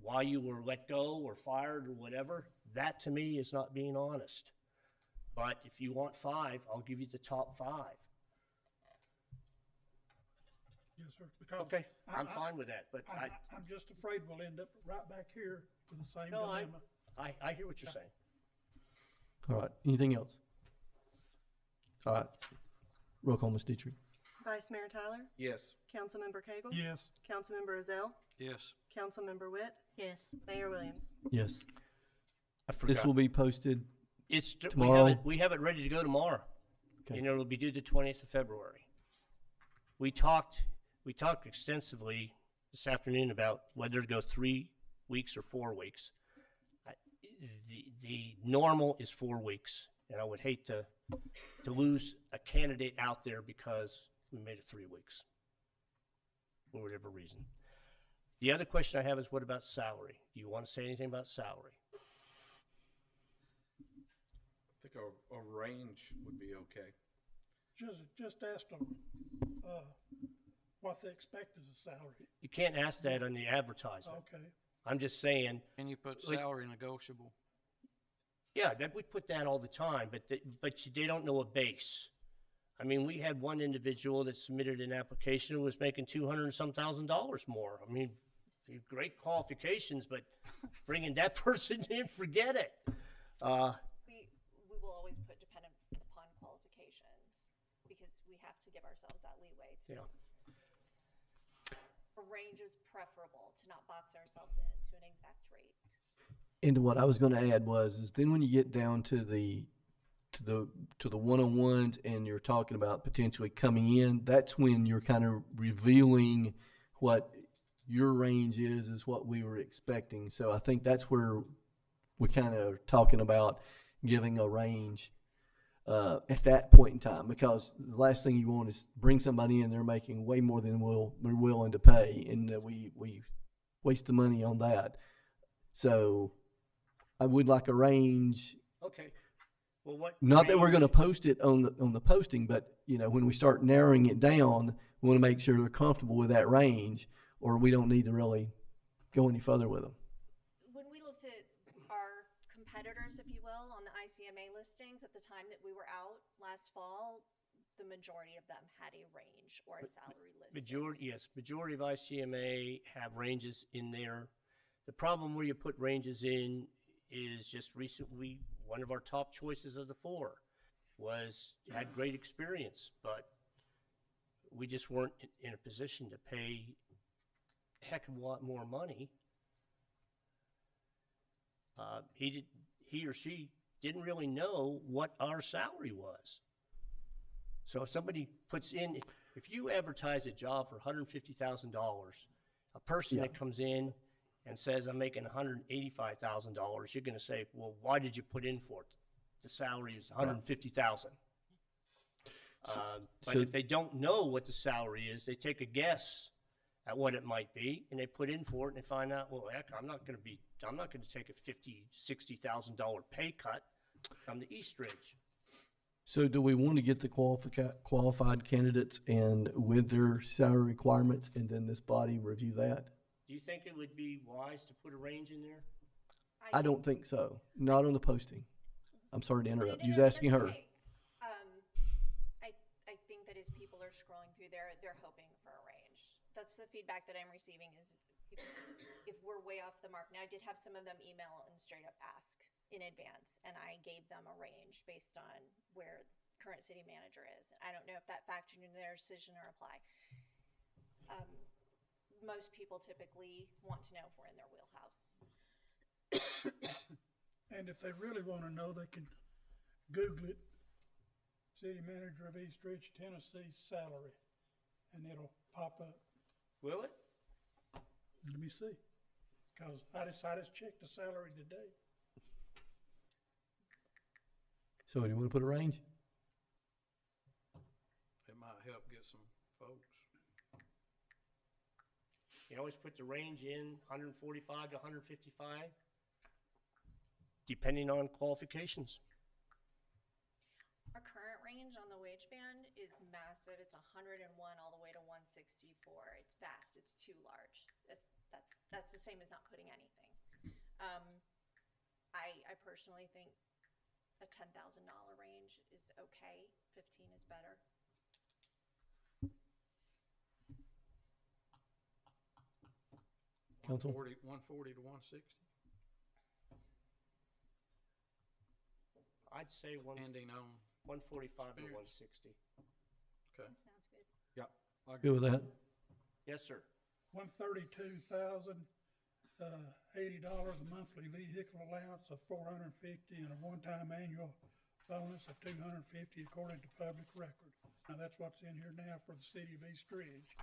why you were let go or fired or whatever. That to me is not being honest. But if you want 5, I'll give you the top 5. Yes, sir. Because Okay, I'm fine with that, but I'm just afraid we'll end up right back here with the same No, dilemma. I hear what you're saying. All right, anything else? All right, roll call, Ms. Dietrich. Vice Mayor Tyler, Yes. Councilmember Cagle, Yes. Councilmember Ezell, Yes. Councilmember Witt, Yes. Mayor Williams. Yes. I forgot. This will be posted It's tomorrow. We have it ready to go tomorrow. Okay. And it'll be due the 20th of February. We talked extensively this afternoon about whether to go 3 weeks or 4 weeks. The normal is 4 weeks, and I would hate to lose a candidate out there because we made it 3 weeks for whatever reason. The other question I have is, what about salary? Do you want to say anything about salary? I think a range would be okay. Just ask them what they expect as a salary. You can't ask that on the advertisement. Okay. I'm just saying. Can you put like- salary negotiable? Yeah, that we put that all the time, but they don't know a base. I mean, we had one individual that submitted an application who was making $200 and some thousand more. I mean, great qualifications, but bringing that person in, forget it. We will always put dependent upon qualifications because we have to give ourselves that leeway to. Yeah. A range is preferable to not box ourselves into an exact rate. And what I was going to add is then when you get down to the one-on-ones and you're talking about potentially coming in, that's when you're kind of revealing what your range is what we were expecting. So I think that's where we kind of are talking about giving a range at that point in time, because the last thing you want is bring somebody in, they're making way more than we're willing to pay, and we waste the money on that. So I would like a range. Okay. Well, what? Not that we're range- going to post it on the posting, but when we start narrowing it down, we want to make sure they're comfortable with that range, or we don't need to really go any further with them. When we looked at our competitors, if you will, on the ICMA listings at the time that we were out last fall, the majority of them had a range or a salary listing. Majority of ICMA have ranges in there. The problem where you put ranges in is just recently one of our top choices of the 4 had great experience, but we just weren't in a position to pay a heck of a lot more money. He or she didn't really know what our salary was. So if somebody puts in, if you advertise a job for $150,000, a person that comes in and says, I'm making $185,000, you're going to say, well, why did you put in for it? The salary is $150,000. But So- if they don't know what the salary is, they take a guess at what it might be, and they put in for it, and they find out, well, heck, I'm not gonna take a $50,000-$60,000 pay cut from the East Ridge. So do we want to get the qualified candidates and with their salary requirements, and then this body review that? Do you think it would be wise to put a range in there? I don't think so. Not on the posting. I'm sorry to interrupt. You was No, asking that's her. okay. I think that as people are scrolling through there, they're hoping for a range. That's the feedback that I'm receiving is if we're way off the mark. Now, I did have some of them email and straight up ask in advance, and I gave them a range based on where the current city manager is. I don't know if that factored into their decision or apply. Most people typically want to know if we're in their wheelhouse. And if they really want to know, they can Google it, City Manager of East Ridge, Tennessee salary, and it'll pop up. Will it? Let me see, because I just checked the salary today. So do you want to put a range? It might help get some folks. You always put the range in 145 to 155, depending on qualifications. Our current range on the wage band is massive. It's 101 all the way to 164. It's vast. It's too large. That's the same as not putting anything. I personally think a $10,000 range is okay. 15 is better. Council? 140 to 160. I'd say Ending on 145 to experience. 160. Okay. Sounds good. Yeah. Good with that? Yes, sir. $132,080 a monthly vehicle allowance of $450 and a one-time annual bonus of $250 according to public record. Now that's what's in here now for the city of East Ridge.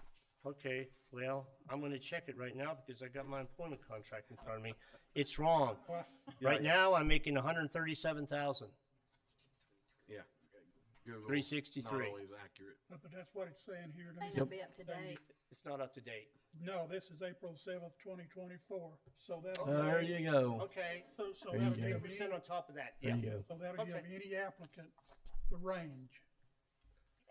Okay, well, I'm gonna check it right now because I got my employment contract in front of me. It's wrong. Why? Right now, I'm making 137,000. Yeah. Google 363. not always accurate. But that's what it's saying here to me. May not be up to date. It's not up to date. No, this is April 7th, 2024, so that'll. There you go. Okay, So There you that'll go. give 10% any, on top of that, There yeah. you go. so that'll give Okay. any applicant the range.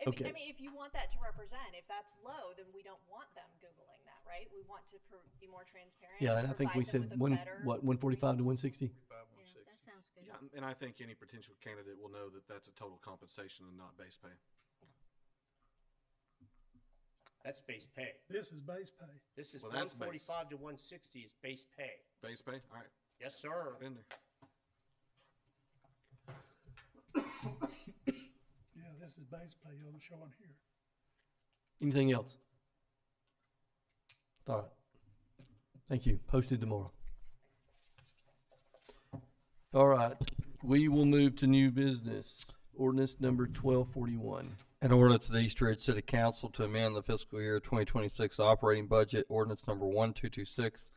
Okay. I mean, if you want that to represent, if that's low, then we don't want them Googling that, right? We want to be more transparent. Yeah, and I think we provide them said with a better- 145 to 160? 5, Yeah, 160. that sounds good. Yeah, and I think any potential candidate will know that that's a total compensation and not base pay. That's base pay. This is base pay. This is Well, that's base. 145 to 160 is base pay. Base pay? All right, Yes, sir. been there. Yeah, this is base pay I'm showing here. Anything else? All right. Thank you. Posted tomorrow. All right. We will move to new business. Ordinance number 1241. An ordinance of the East Ridge City Council to amend the fiscal year 2026 operating budget, ordinance number 1226,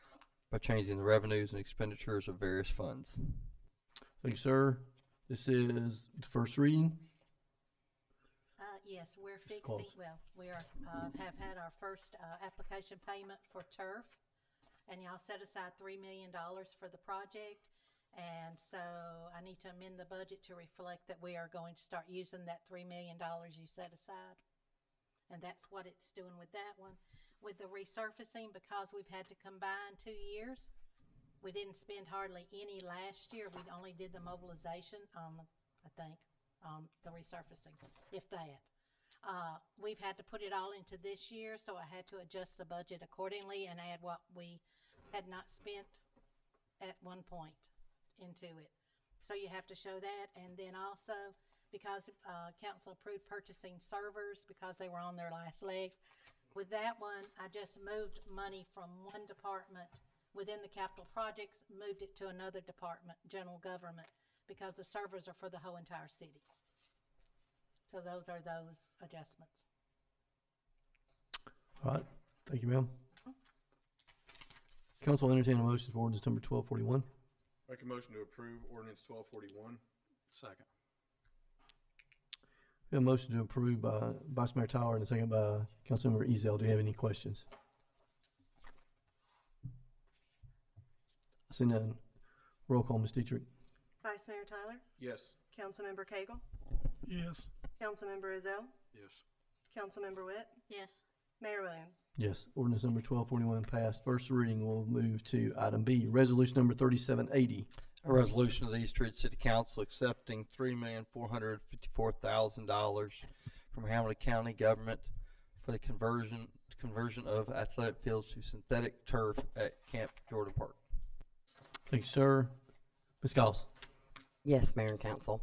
by changing the revenues and expenditures of various funds. Thank you, sir. This is the first reading. Yes, we're It's close. fixing, well, we are, have had our first, application payment for turf. And y'all set aside $3 million for the project. And so I need to amend the budget to reflect that we are going to start using that $3 million you set aside. And that's what it's doing with that one. With the resurfacing, because we've had to combine 2 years, we didn't spend hardly any last year. We only did the mobilization on, I think, the resurfacing, if that. We've had to put it all into this year, so I had to adjust the budget accordingly and add what we had not spent at one point into it. So you have to show that, and then also, because council approved purchasing servers because they were on their last legs. With that one, I just moved money from one department within the capital projects, moved it to another department, general government, because the servers are for the whole entire city. So those are those adjustments. All right. Thank you, ma'am. Council will entertain a motion for ordinance number 1241. Make a motion to approve ordinance 1241. Second. We have a motion to approve by Vice Mayor Tower and a second by Councilmember Ezell. Do you have any questions? See none. Roll call, Ms. Dietrich. Vice Mayor Tyler, Yes. Councilmember Cagle, Yes. Councilmember Ezell, Yes. Councilmember Witt, Yes. Mayor Williams. Yes, ordinance number 1241 passed. First reading, we'll move to item B, resolution number 3780. A resolution of the East Ridge City Council accepting $3,454,000 from Hamilton County government for the conversion of athletic fields to synthetic turf at Camp Jordan Park. Thank you, sir. Ms. Goss. Yes, Mayor and Council.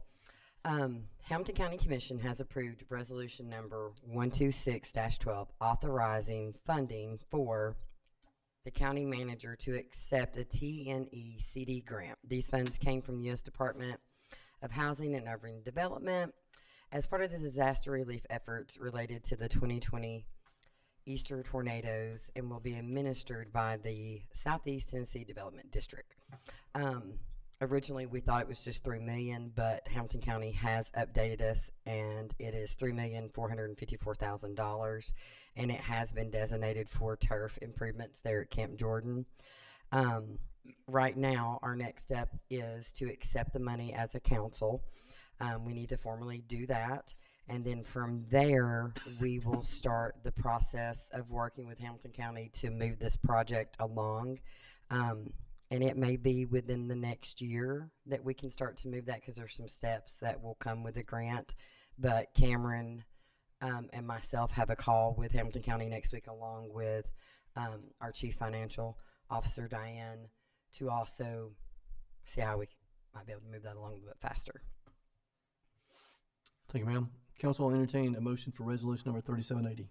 Hamilton County Commission has approved resolution number 126-12 authorizing funding for the county manager to accept a TNE CD grant. These funds came from the U.S. Department of Housing and Urban Development as part of the disaster relief efforts related to the 2020 Easter tornadoes and will be administered by the Southeast Tennessee Development District. Originally, we thought it was just $3 million, but Hamilton County has updated us, and it is $3,454,000, and it has been designated for turf improvements there at Camp Jordan. Right now, our next step is to accept the money as a council. We need to formally do that, and then from there, we will start the process of working with Hamilton County to move this project along. And it may be within the next year that we can start to move that because there's some steps that will come with the grant. But Cameron and myself have a call with Hamilton County next week along with our Chief Financial Officer, Diane, to also see how we might be able to move that along a little bit faster. Thank you, ma'am. Council will entertain a motion for resolution number 3780.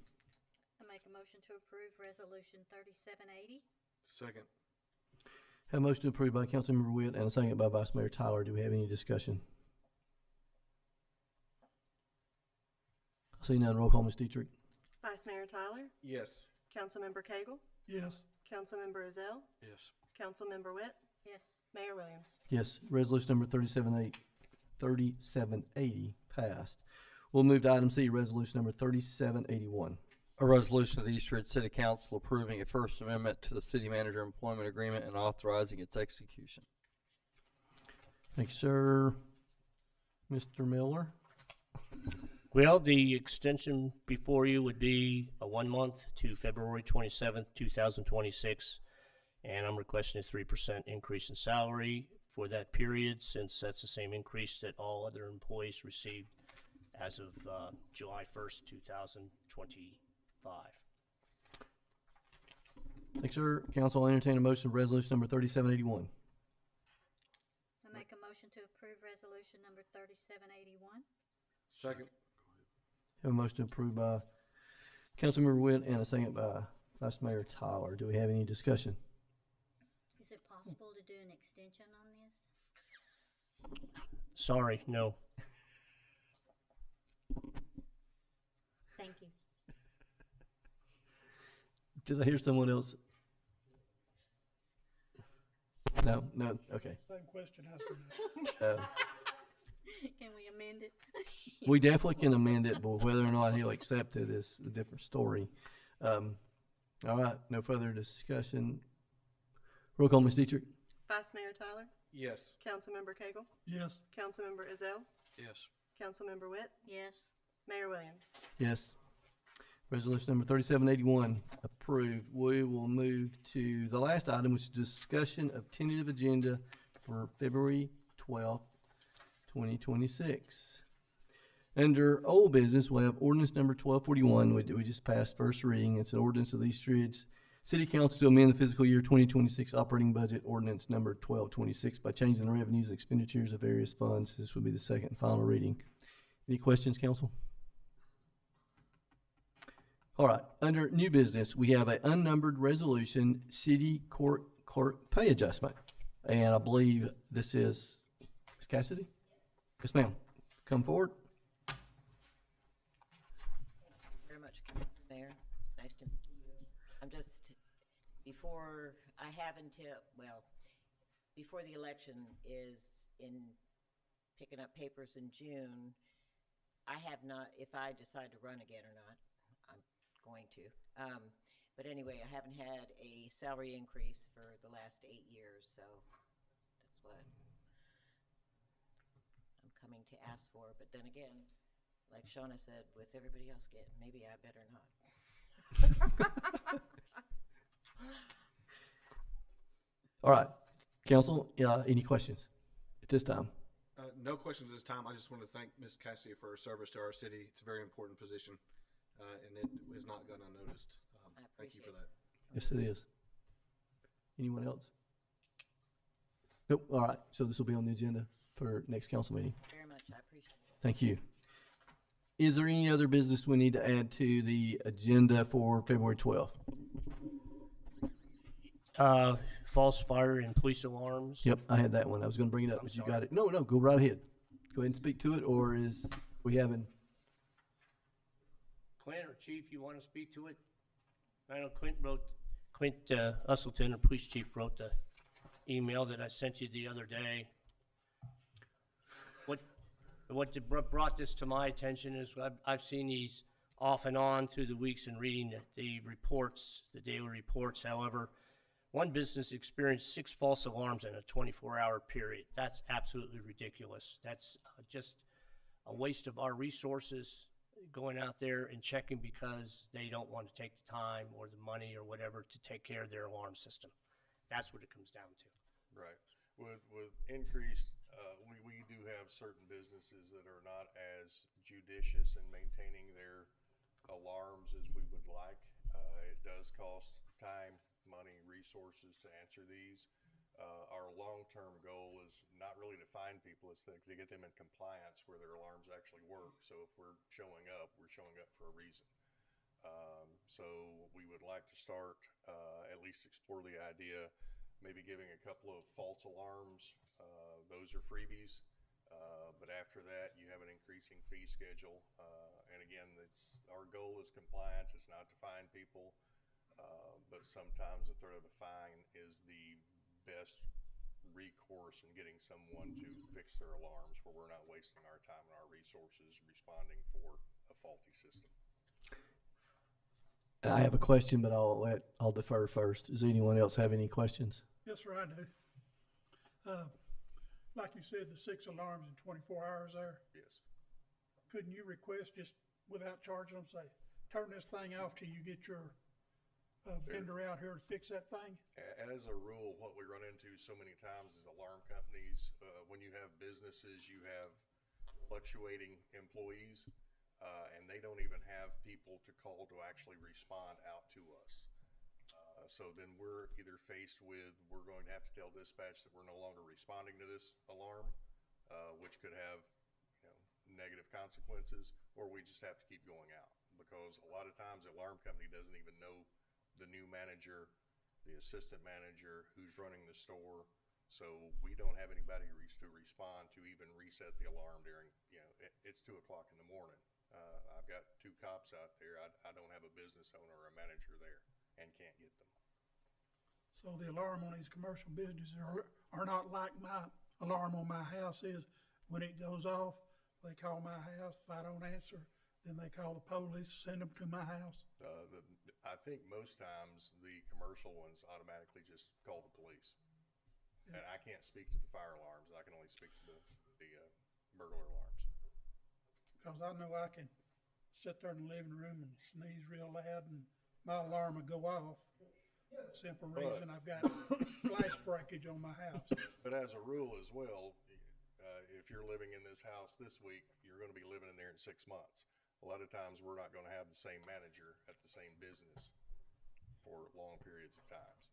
I make a motion to approve resolution 3780. Second. Have a motion approved by Councilmember Witt and a second by Vice Mayor Tyler. Do we have any discussion? See none. Roll call, Ms. Dietrich. Vice Mayor Tyler, Yes. Councilmember Cagle, Yes. Councilmember Ezell, Yes. Councilmember Witt, Yes. Mayor Williams. Yes, resolution number 3780 passed. We'll move to item C, resolution number 3781. A resolution of the East Ridge City Council approving a First Amendment to the City Manager Employment Agreement and authorizing its execution. Thank you, sir. Mr. Miller. Well, the extension before you would be a 1 month to February 27th, 2026, and I'm requesting a 3% increase in salary for that period, since that's the same increase that all other employees received as of July 1st, 2025. Thanks, sir. Council will entertain a motion for resolution number 3781. I make a motion to approve resolution number 3781. Second. Have a motion approved by Councilmember Witt and a second by Vice Mayor Tyler. Do we have any discussion? Is it possible to do an extension on this? Sorry, no. Thank you. Did I hear someone else? No, okay. Same question I was Can we amend it? We definitely can amend it, but whether or not he'll accept it is a different story. All right, no further discussion. Roll call, Ms. Dietrich. Vice Mayor Tyler, Yes. Councilmember Cagle, Yes. Councilmember Ezell, Yes. Councilmember Witt, Yes. Mayor Williams. Yes. Resolution number 3781 approved. We will move to the last item, which is discussion of tentative agenda for February 12th, 2026. Under old business, we have ordinance number 1241. We just passed first reading. It's an ordinance of the East Ridge City Council to amend the fiscal year 2026 operating budget ordinance number 1226 by changing the revenues and expenditures of various funds. This will be the second and final reading. Any questions, council? All right, under new business, we have an unnumbered resolution, city court clerk pay adjustment. And I believe this is Ms. Cassidy? Yes, ma'am. Come forward. Very much, Mayor. Nice to see you. I'm just, before the election is in picking up papers in June, I have not, if I decide to run again or not, I'm going to. But anyway, I haven't had a salary increase for the last 8 years, so that's what I'm coming to ask for. But then again, like Shauna said, what's everybody else getting? Maybe I better not. All right, council, any questions at this time? No questions this time. I just want to thank Ms. Cassidy for her service to our city. It's a very important position, and it is not gone unnoticed. Thank you for that. Yes, it is. Anyone else? Nope. All right, so this will be on the agenda for next council meeting. Very much, I appreciate it. Thank you. Is there any other business we need to add to the agenda for February 12th? False fire and police alarms. Yep, I had that one. I was going to bring it up, but you got it. No, go right ahead. Go ahead and speak to it, or is we having? Clint or Chief, you want to speak to it? I know Clint Usselton, the police chief, wrote the email that I sent you the other day. What brought this to my attention is I've seen these off and on through the weeks and reading the reports, the daily reports. However, one business experienced 6 false alarms in a 24-hour period. That's absolutely ridiculous. That's just a waste of our resources going out there and checking because they don't want to take the time or the money or whatever to take care of their alarm system. That's what it comes down to. Right. With increased, we do have certain businesses that are not as judicious in maintaining their alarms as we would like. It does cost time, money, resources to answer these. Our long-term goal is not really to find people, it's to get them in compliance where their alarms actually work. So if we're showing up for a reason. So we would like to start, at least explore the idea, maybe giving a couple of false alarms. Those are freebies. But after that, you have an increasing fee schedule. And again, our goal is compliance. It's not to fine people. But sometimes the threat of a fine is the best recourse in getting someone to fix their alarms where we're not wasting our time and our resources responding for a faulty system. I have a question, but I'll defer first. Does anyone else have any questions? Yes, sir, I do. Like you said, the 6 alarms in 24 hours there. Yes. Couldn't you request just without charging them, say, turn this thing off till you get your vendor out here to fix that thing? And as a rule, what we run into so many times is alarm companies, when you have businesses, you have fluctuating employees, and they don't even have people to call to actually respond out to us. So then we're either faced with, we're going to have to tell dispatch that we're no longer responding to this alarm, which could have, negative consequences, or we just have to keep going out. Because a lot of times the alarm company doesn't even know the new manager, the assistant manager, who's running the store. So we don't have anybody to respond to even reset the alarm during, it's 2 o'clock in the morning. I've got 2 cops out there. I don't have a business owner or a manager there and can't get them. So the alarm on these commercial businesses are not like my alarm on my house is. When it goes off, they call my house. If I don't answer, then they call the police, send them to my house. I think most times the commercial ones automatically just call the police. Yeah. And I can't speak to the fire alarms. I can only speak to the burglar alarms. Because I know I can sit there in the living room and sneeze real loud and my alarm will go off. Simple reason I've got glass breakage on my house. But as a rule as well, if you're living in this house this week, you're going to be living in there in 6 months. A lot of times we're not going to have the same manager at the same business for long periods of times.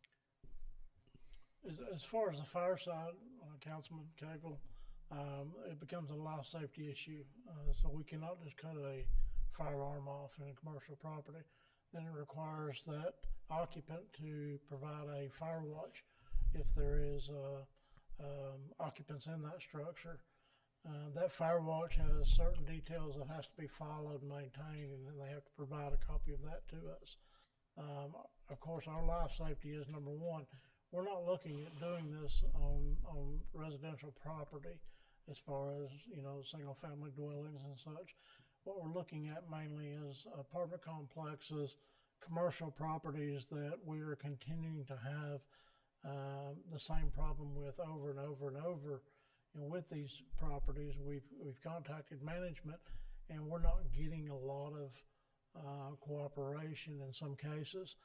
As far as the fire side, Councilman Cagle, it becomes a life safety issue. So we cannot just cut a firearm off in a commercial property. Then it requires that occupant to provide a fire watch if there is occupants in that structure. That fire watch has certain details that has to be followed and maintained, and then they have to provide a copy of that to us. Of course, our life safety is number one. We're not looking at doing this on residential property as far as, single family dwellings and such. What we're looking at mainly is apartment complexes commercial properties that we are continuing to have the same problem with over and over and over. And with these properties, we've contacted management, and we're not getting a lot of cooperation in some cases.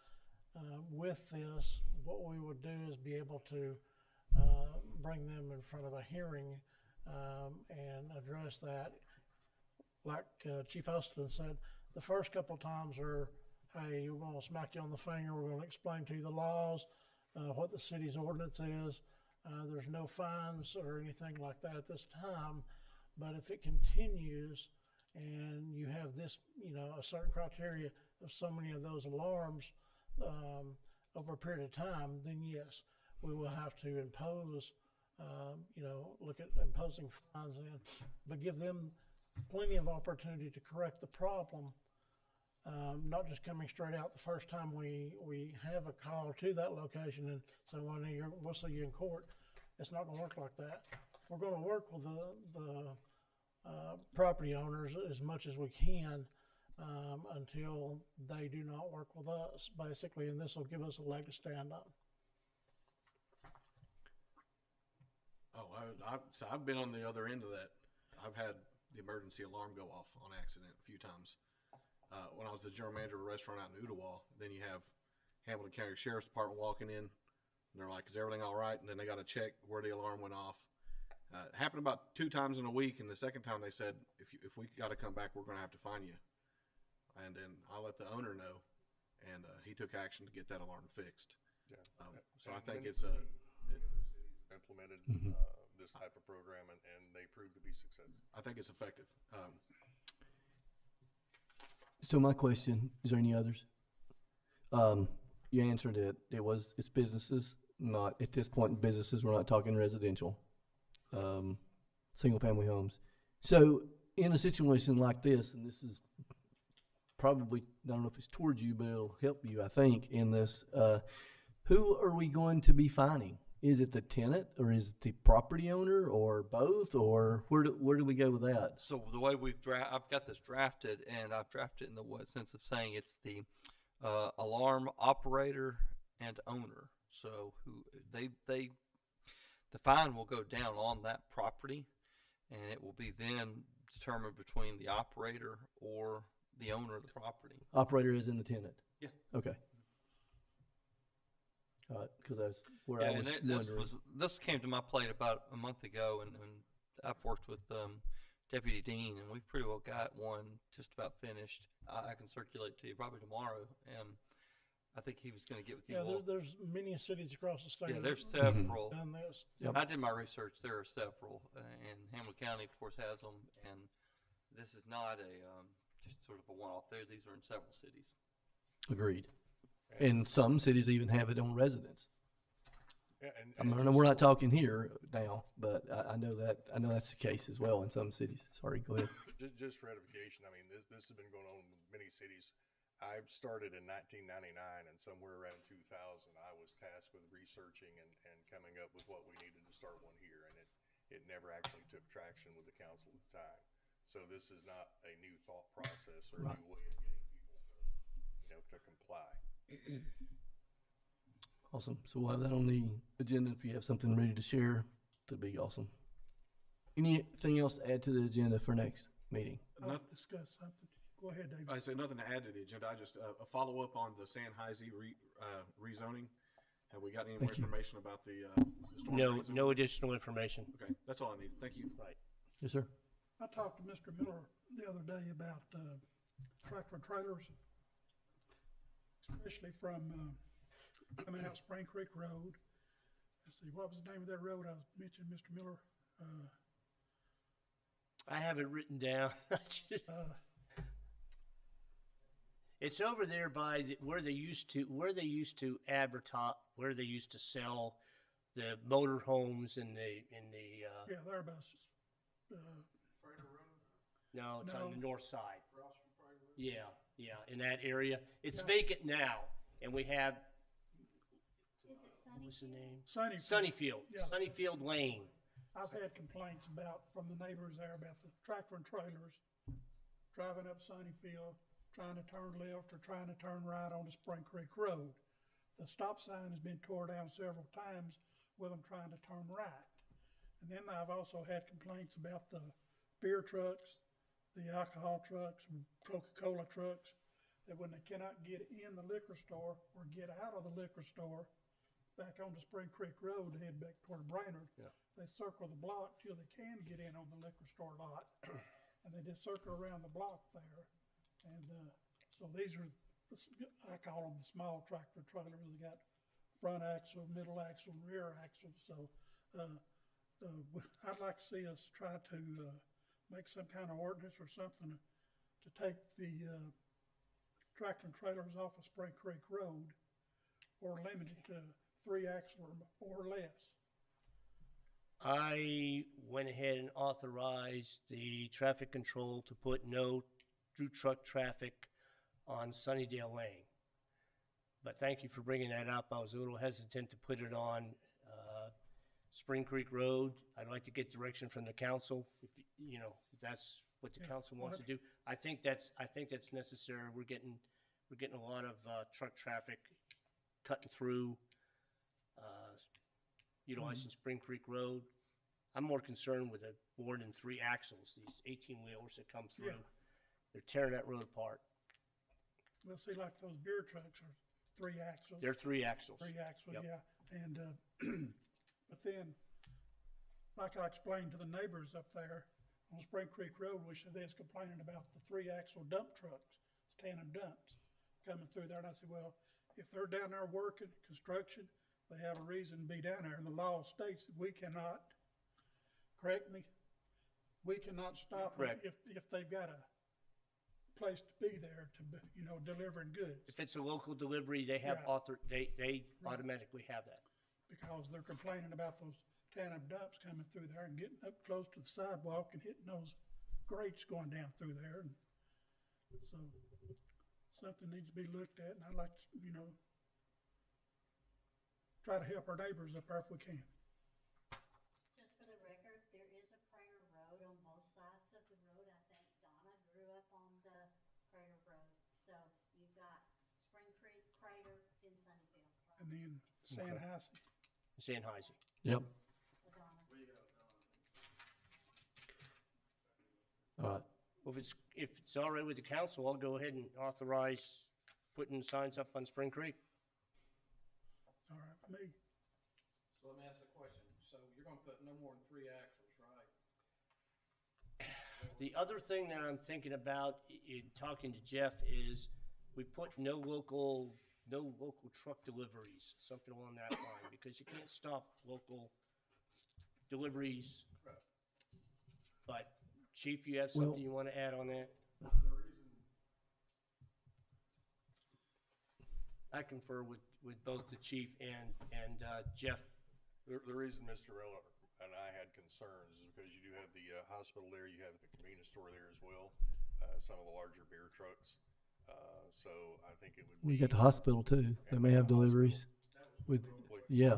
With this, what we would do is be able to bring them in front of a hearing and address that. Like Chief Austin said, the first couple of times are, hey, we're going to smack you on the finger, we're going to explain to you the laws, what the city's ordinance is. There's no fines or anything like that at this time, but if it continues and you have this, a certain criteria of so many of those alarms over a period of time, then yes, we will have to impose, look at imposing fines in, but give them plenty of opportunity to correct the problem. Not just coming straight out the first time we have a call to that location and say, well, we'll see you in court. It's not going to work like that. We're going to work with the property owners as much as we can until they do not work with us, basically, and this will give us a leg to stand on. Oh, so I've been on the other end of that. I've had the emergency alarm go off on accident a few times. When I was the general manager of a restaurant out in Ottawa, then you have Hamilton County Sheriff's Department walking in, and they're like, is everything all right? And then they got to check where the alarm went off. It happened about 2 times in a week, and the second time they said, if we got to come back, we're going to have to fine you. And then I let the owner know, and he took action to get that alarm fixed. Yeah. So I think it's implemented Mhm. This type of program, and they proved to be successful. I think it's effective. So my question, is there any others? You answered it. It's businesses, not at this point businesses. We're not talking residential, single family homes. So in a situation like this, and this is probably, I don't know if it's towards you, but it'll help you, I think, in this, who are we going to be fining? Is it the tenant, or is it the property owner, or both, or where do we go with that? So the way I've got this drafted, and I've drafted it in the sense of saying it's the alarm operator and owner. So the fine will go down on that property, and it will be then determined between the operator or the owner of the property. Operator is in the tenant? Yeah. Okay. Because I was wondering. This came to my plate about a month ago, and I've worked with Deputy Dean, and we've pretty well got one just about finished. I can circulate to you probably tomorrow, and I think he was going to get with you. Yeah, there's many cities across the state. Yeah, there's several. Done this. I did my research. There are several, and Hamilton County, of course, has them. And this is not just sort of a one-off. These are in several cities. Agreed. And some cities even have it on residents. Yeah, I mean, we're not talking here now, but I know that's the case as well in some cities. Sorry, go ahead. Just for edification, I mean, this has been going on in many cities. I started in 1999, and somewhere around 2000, I was tasked with researching and coming up with what we needed to start one here, and it never actually took traction with the council at the time. So this is not a new thought process or a new way of getting people to comply. Awesome. So we'll have that on the agenda. If you have something ready to share, that'd be awesome. Anything else to add to the agenda for next meeting? I'll discuss something. Go ahead, David. I say nothing to add to the agenda. I just a follow up on the San Heisey rezoning. Have we got any more information about the storm drains? No additional information. Okay, that's all I need. Thank you. Right. Yes, sir. I talked to Mr. Miller the other day about tractor trailers, especially from coming out Spring Creek Road. Let's see, what was the name of that road I mentioned, Mr. Miller? I have it written down. It's over there by where they used to advertise, where they used to sell the motor homes and the yeah, thereabouts. No, it's on the north side. Yeah, in that area. It's vacant now, and we have. What's the name? Sunnyfield. Yeah. Sunnyfield Lane. I've had complaints from the neighbors there about the tractor and trailers driving up Sunnyfield, trying to turn left or trying to turn right onto Spring Creek Road. The stop sign has been tore down several times with them trying to turn right. And then I've also had complaints about the beer trucks, the alcohol trucks, Coca-Cola trucks, that when they cannot get in the liquor store or get out of the liquor store back onto Spring Creek Road to head back toward Brainerd, they circle the block till they can get in on the liquor store lot. And they just circle around the block there. And so these are, I call them the small tractor trailers. They got front axle, middle axle, and rear axle. So I'd like to see us try to make some kind of ordinance or something to take the tractor and trailers off of Spring Creek Road, or limit it to 3 axle or less. I went ahead and authorized the traffic control to put no through truck traffic on Sunnydale Lane. But thank you for bringing that up. I was a little hesitant to put it on Spring Creek Road. I'd like to get direction from the council, if that's what the council wants to do. I think that's necessary. We're getting a lot of truck traffic cutting through utilizing Spring Creek Road. I'm more concerned with the more than 3 axles, these 18-wheelers that come through. They're tearing that road apart. We'll see, like those beer trucks are 3 axles. They're 3 axles. 3 axles, Yep. yeah. And, but then, like I explained to the neighbors up there on Spring Creek Road, they was complaining about the 3-axle dump trucks, tandem dumps coming through there. And I said, well, if they're down there working, construction, they have a reason to be down there. And the law states that we cannot, correct me, we cannot stop them Correct. if they've got a place to be there to, delivering goods. If it's a local delivery, they have Right. they automatically have that. Because they're complaining about those tandem dumps coming through there and getting up close to the sidewalk and hitting those grates going down through there. And so something needs to be looked at, and I'd like to, try to help our neighbors up there if we can. Just for the record, there is a Prater Road on both sides of the road. I think Donna grew up on the Prater Road. So you've got Spring Creek, Prater, then Sunnyvale. And then Sannheiser. Sannheiser. Yep. Donna. All right. Well, if it's all right with the council, I'll go ahead and authorize putting signs up on Spring Creek. All right for me. So let me ask a question. So you're gonna put no more than 3 axles, right? The other thing that I'm thinking about in talking to Jeff is we put no local truck deliveries, something along that line, because you can't stop local deliveries. Right. But Chief, you have Well- something you want to add on that? I confer with both the chief and Jeff. The reason Mr. Miller and I had concerns is because you do have the hospital there, you have the convenience store there as well, some of the larger beer trucks. So I think it would We be. got the hospital too. They may have deliveries. With, Completely- yeah,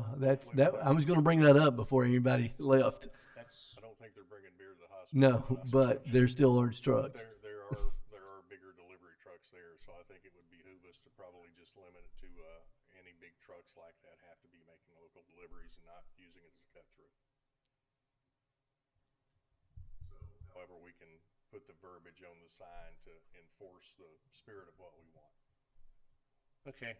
I was gonna bring that up before anybody left. That's I don't think they're bringing beer to the hospital. No, but they're still large trucks. There are bigger delivery trucks there, so I think it would behoove us to probably just limit it to any big trucks like that have to be making local deliveries and not using it as a cut through. So, however, we can put the verbiage on the sign to enforce the spirit of what we want. okay.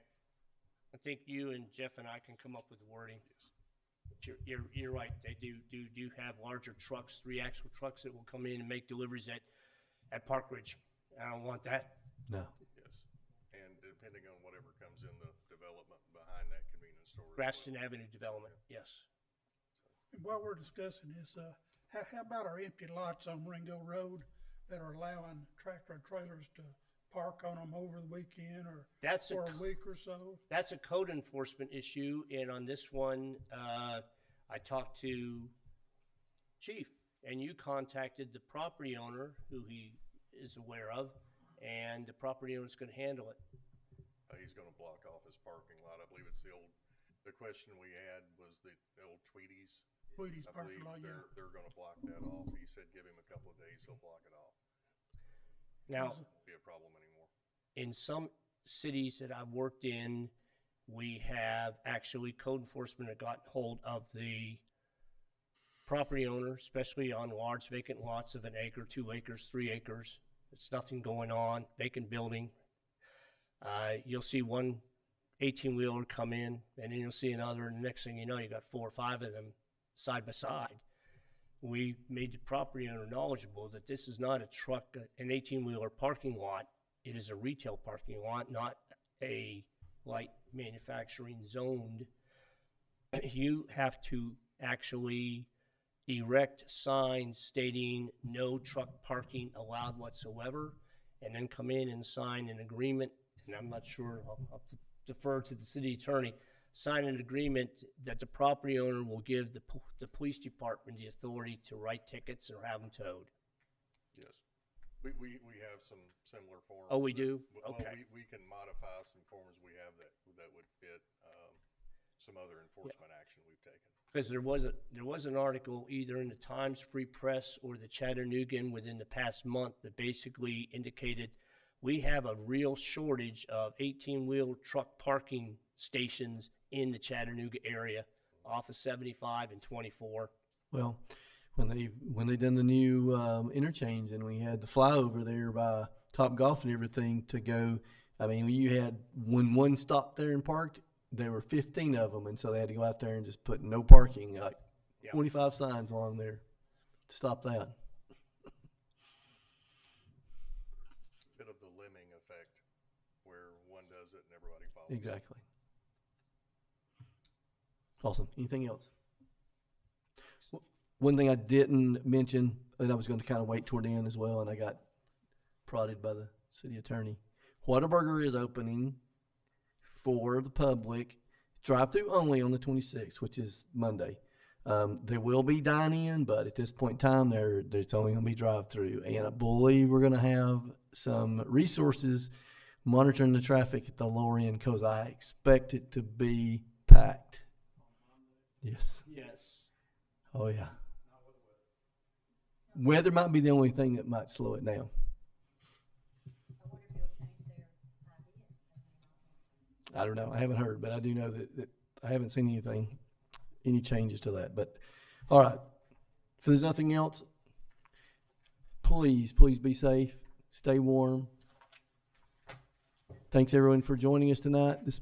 I think you and Jeff and I can come up with the wording. But you're right. They do have larger trucks, 3-axle trucks that will come in and make deliveries at Park Ridge. I don't want that. No. Yes, and depending on whatever comes in the development behind that convenience store. as well. Grafton Avenue development, yes. And while we're discussing this, how about our empty lots on Ringo Road that are allowing tractor and trailers to park on them over the weekend or for a week or so? That's a code enforcement issue, and on this one, I talked to Chief, and you contacted the property owner, who he is aware of, and the property owner's gonna handle it. He's gonna block off his parking lot. I believe it's the question we had was the old Tweeties. Tweeties I parking believe lot, yeah. they're gonna block that off. He said give him a couple of days, he'll block it off. Now, Won't be a problem anymore. in some cities that I've worked in, we have actually code enforcement have gotten hold of the property owner, especially on large vacant lots of 1 acre, 2 acres, 3 acres. It's nothing going on, vacant building. You'll see one 18-wheeler come in, and then you'll see another, and the next thing you know, you got 4 or 5 of them side by side. We made the property owner knowledgeable that this is not a truck, an 18-wheeler parking lot. It is a retail parking lot, not a light manufacturing zoned. You have to actually erect signs stating no truck parking allowed whatsoever, and then come in and sign an agreement, and I'm not sure, I'll have to defer to the city attorney, sign an agreement that the property owner will give the police department the authority to write tickets or have them towed. Yes. We have some similar forms. Oh, we do? Well, Okay. we can modify some forms we have that would fit some other enforcement action we've taken. Because there was an article either in the Times Free Press or the Chattanoogan within the past month that basically indicated we have a real shortage of 18-wheel truck parking stations in the Chattanooga area off of 75 and 24. Well, when they done the new interchange and we had the flyover there by Top Golf and everything to go, I mean, you had when one stopped there and parked, there were 15 of them, and so they had to go out there and just put no parking, like 25 signs along there to stop that. Bit of the lemming effect where one does it and everybody follows. Exactly. Awesome. Anything else? One thing I didn't mention, and I was going to kind of wait toward the end as well, and I got prodded by the city attorney. Whataburger is opening for the public, drive-through only on the 26th, which is Monday. There will be dine-in, but at this point in time, there's only going to be drive-through. And I believe we're going to have some resources monitoring the traffic at the lower end because I expect it to be packed. Yes. Yes. Oh, yeah. Weather might be the only thing that might slow it down. I don't know. I haven't heard, but I do know that I haven't seen any changes to that. But, all right. If there's nothing else, please be safe. Stay warm. Thanks, everyone, for joining us tonight. This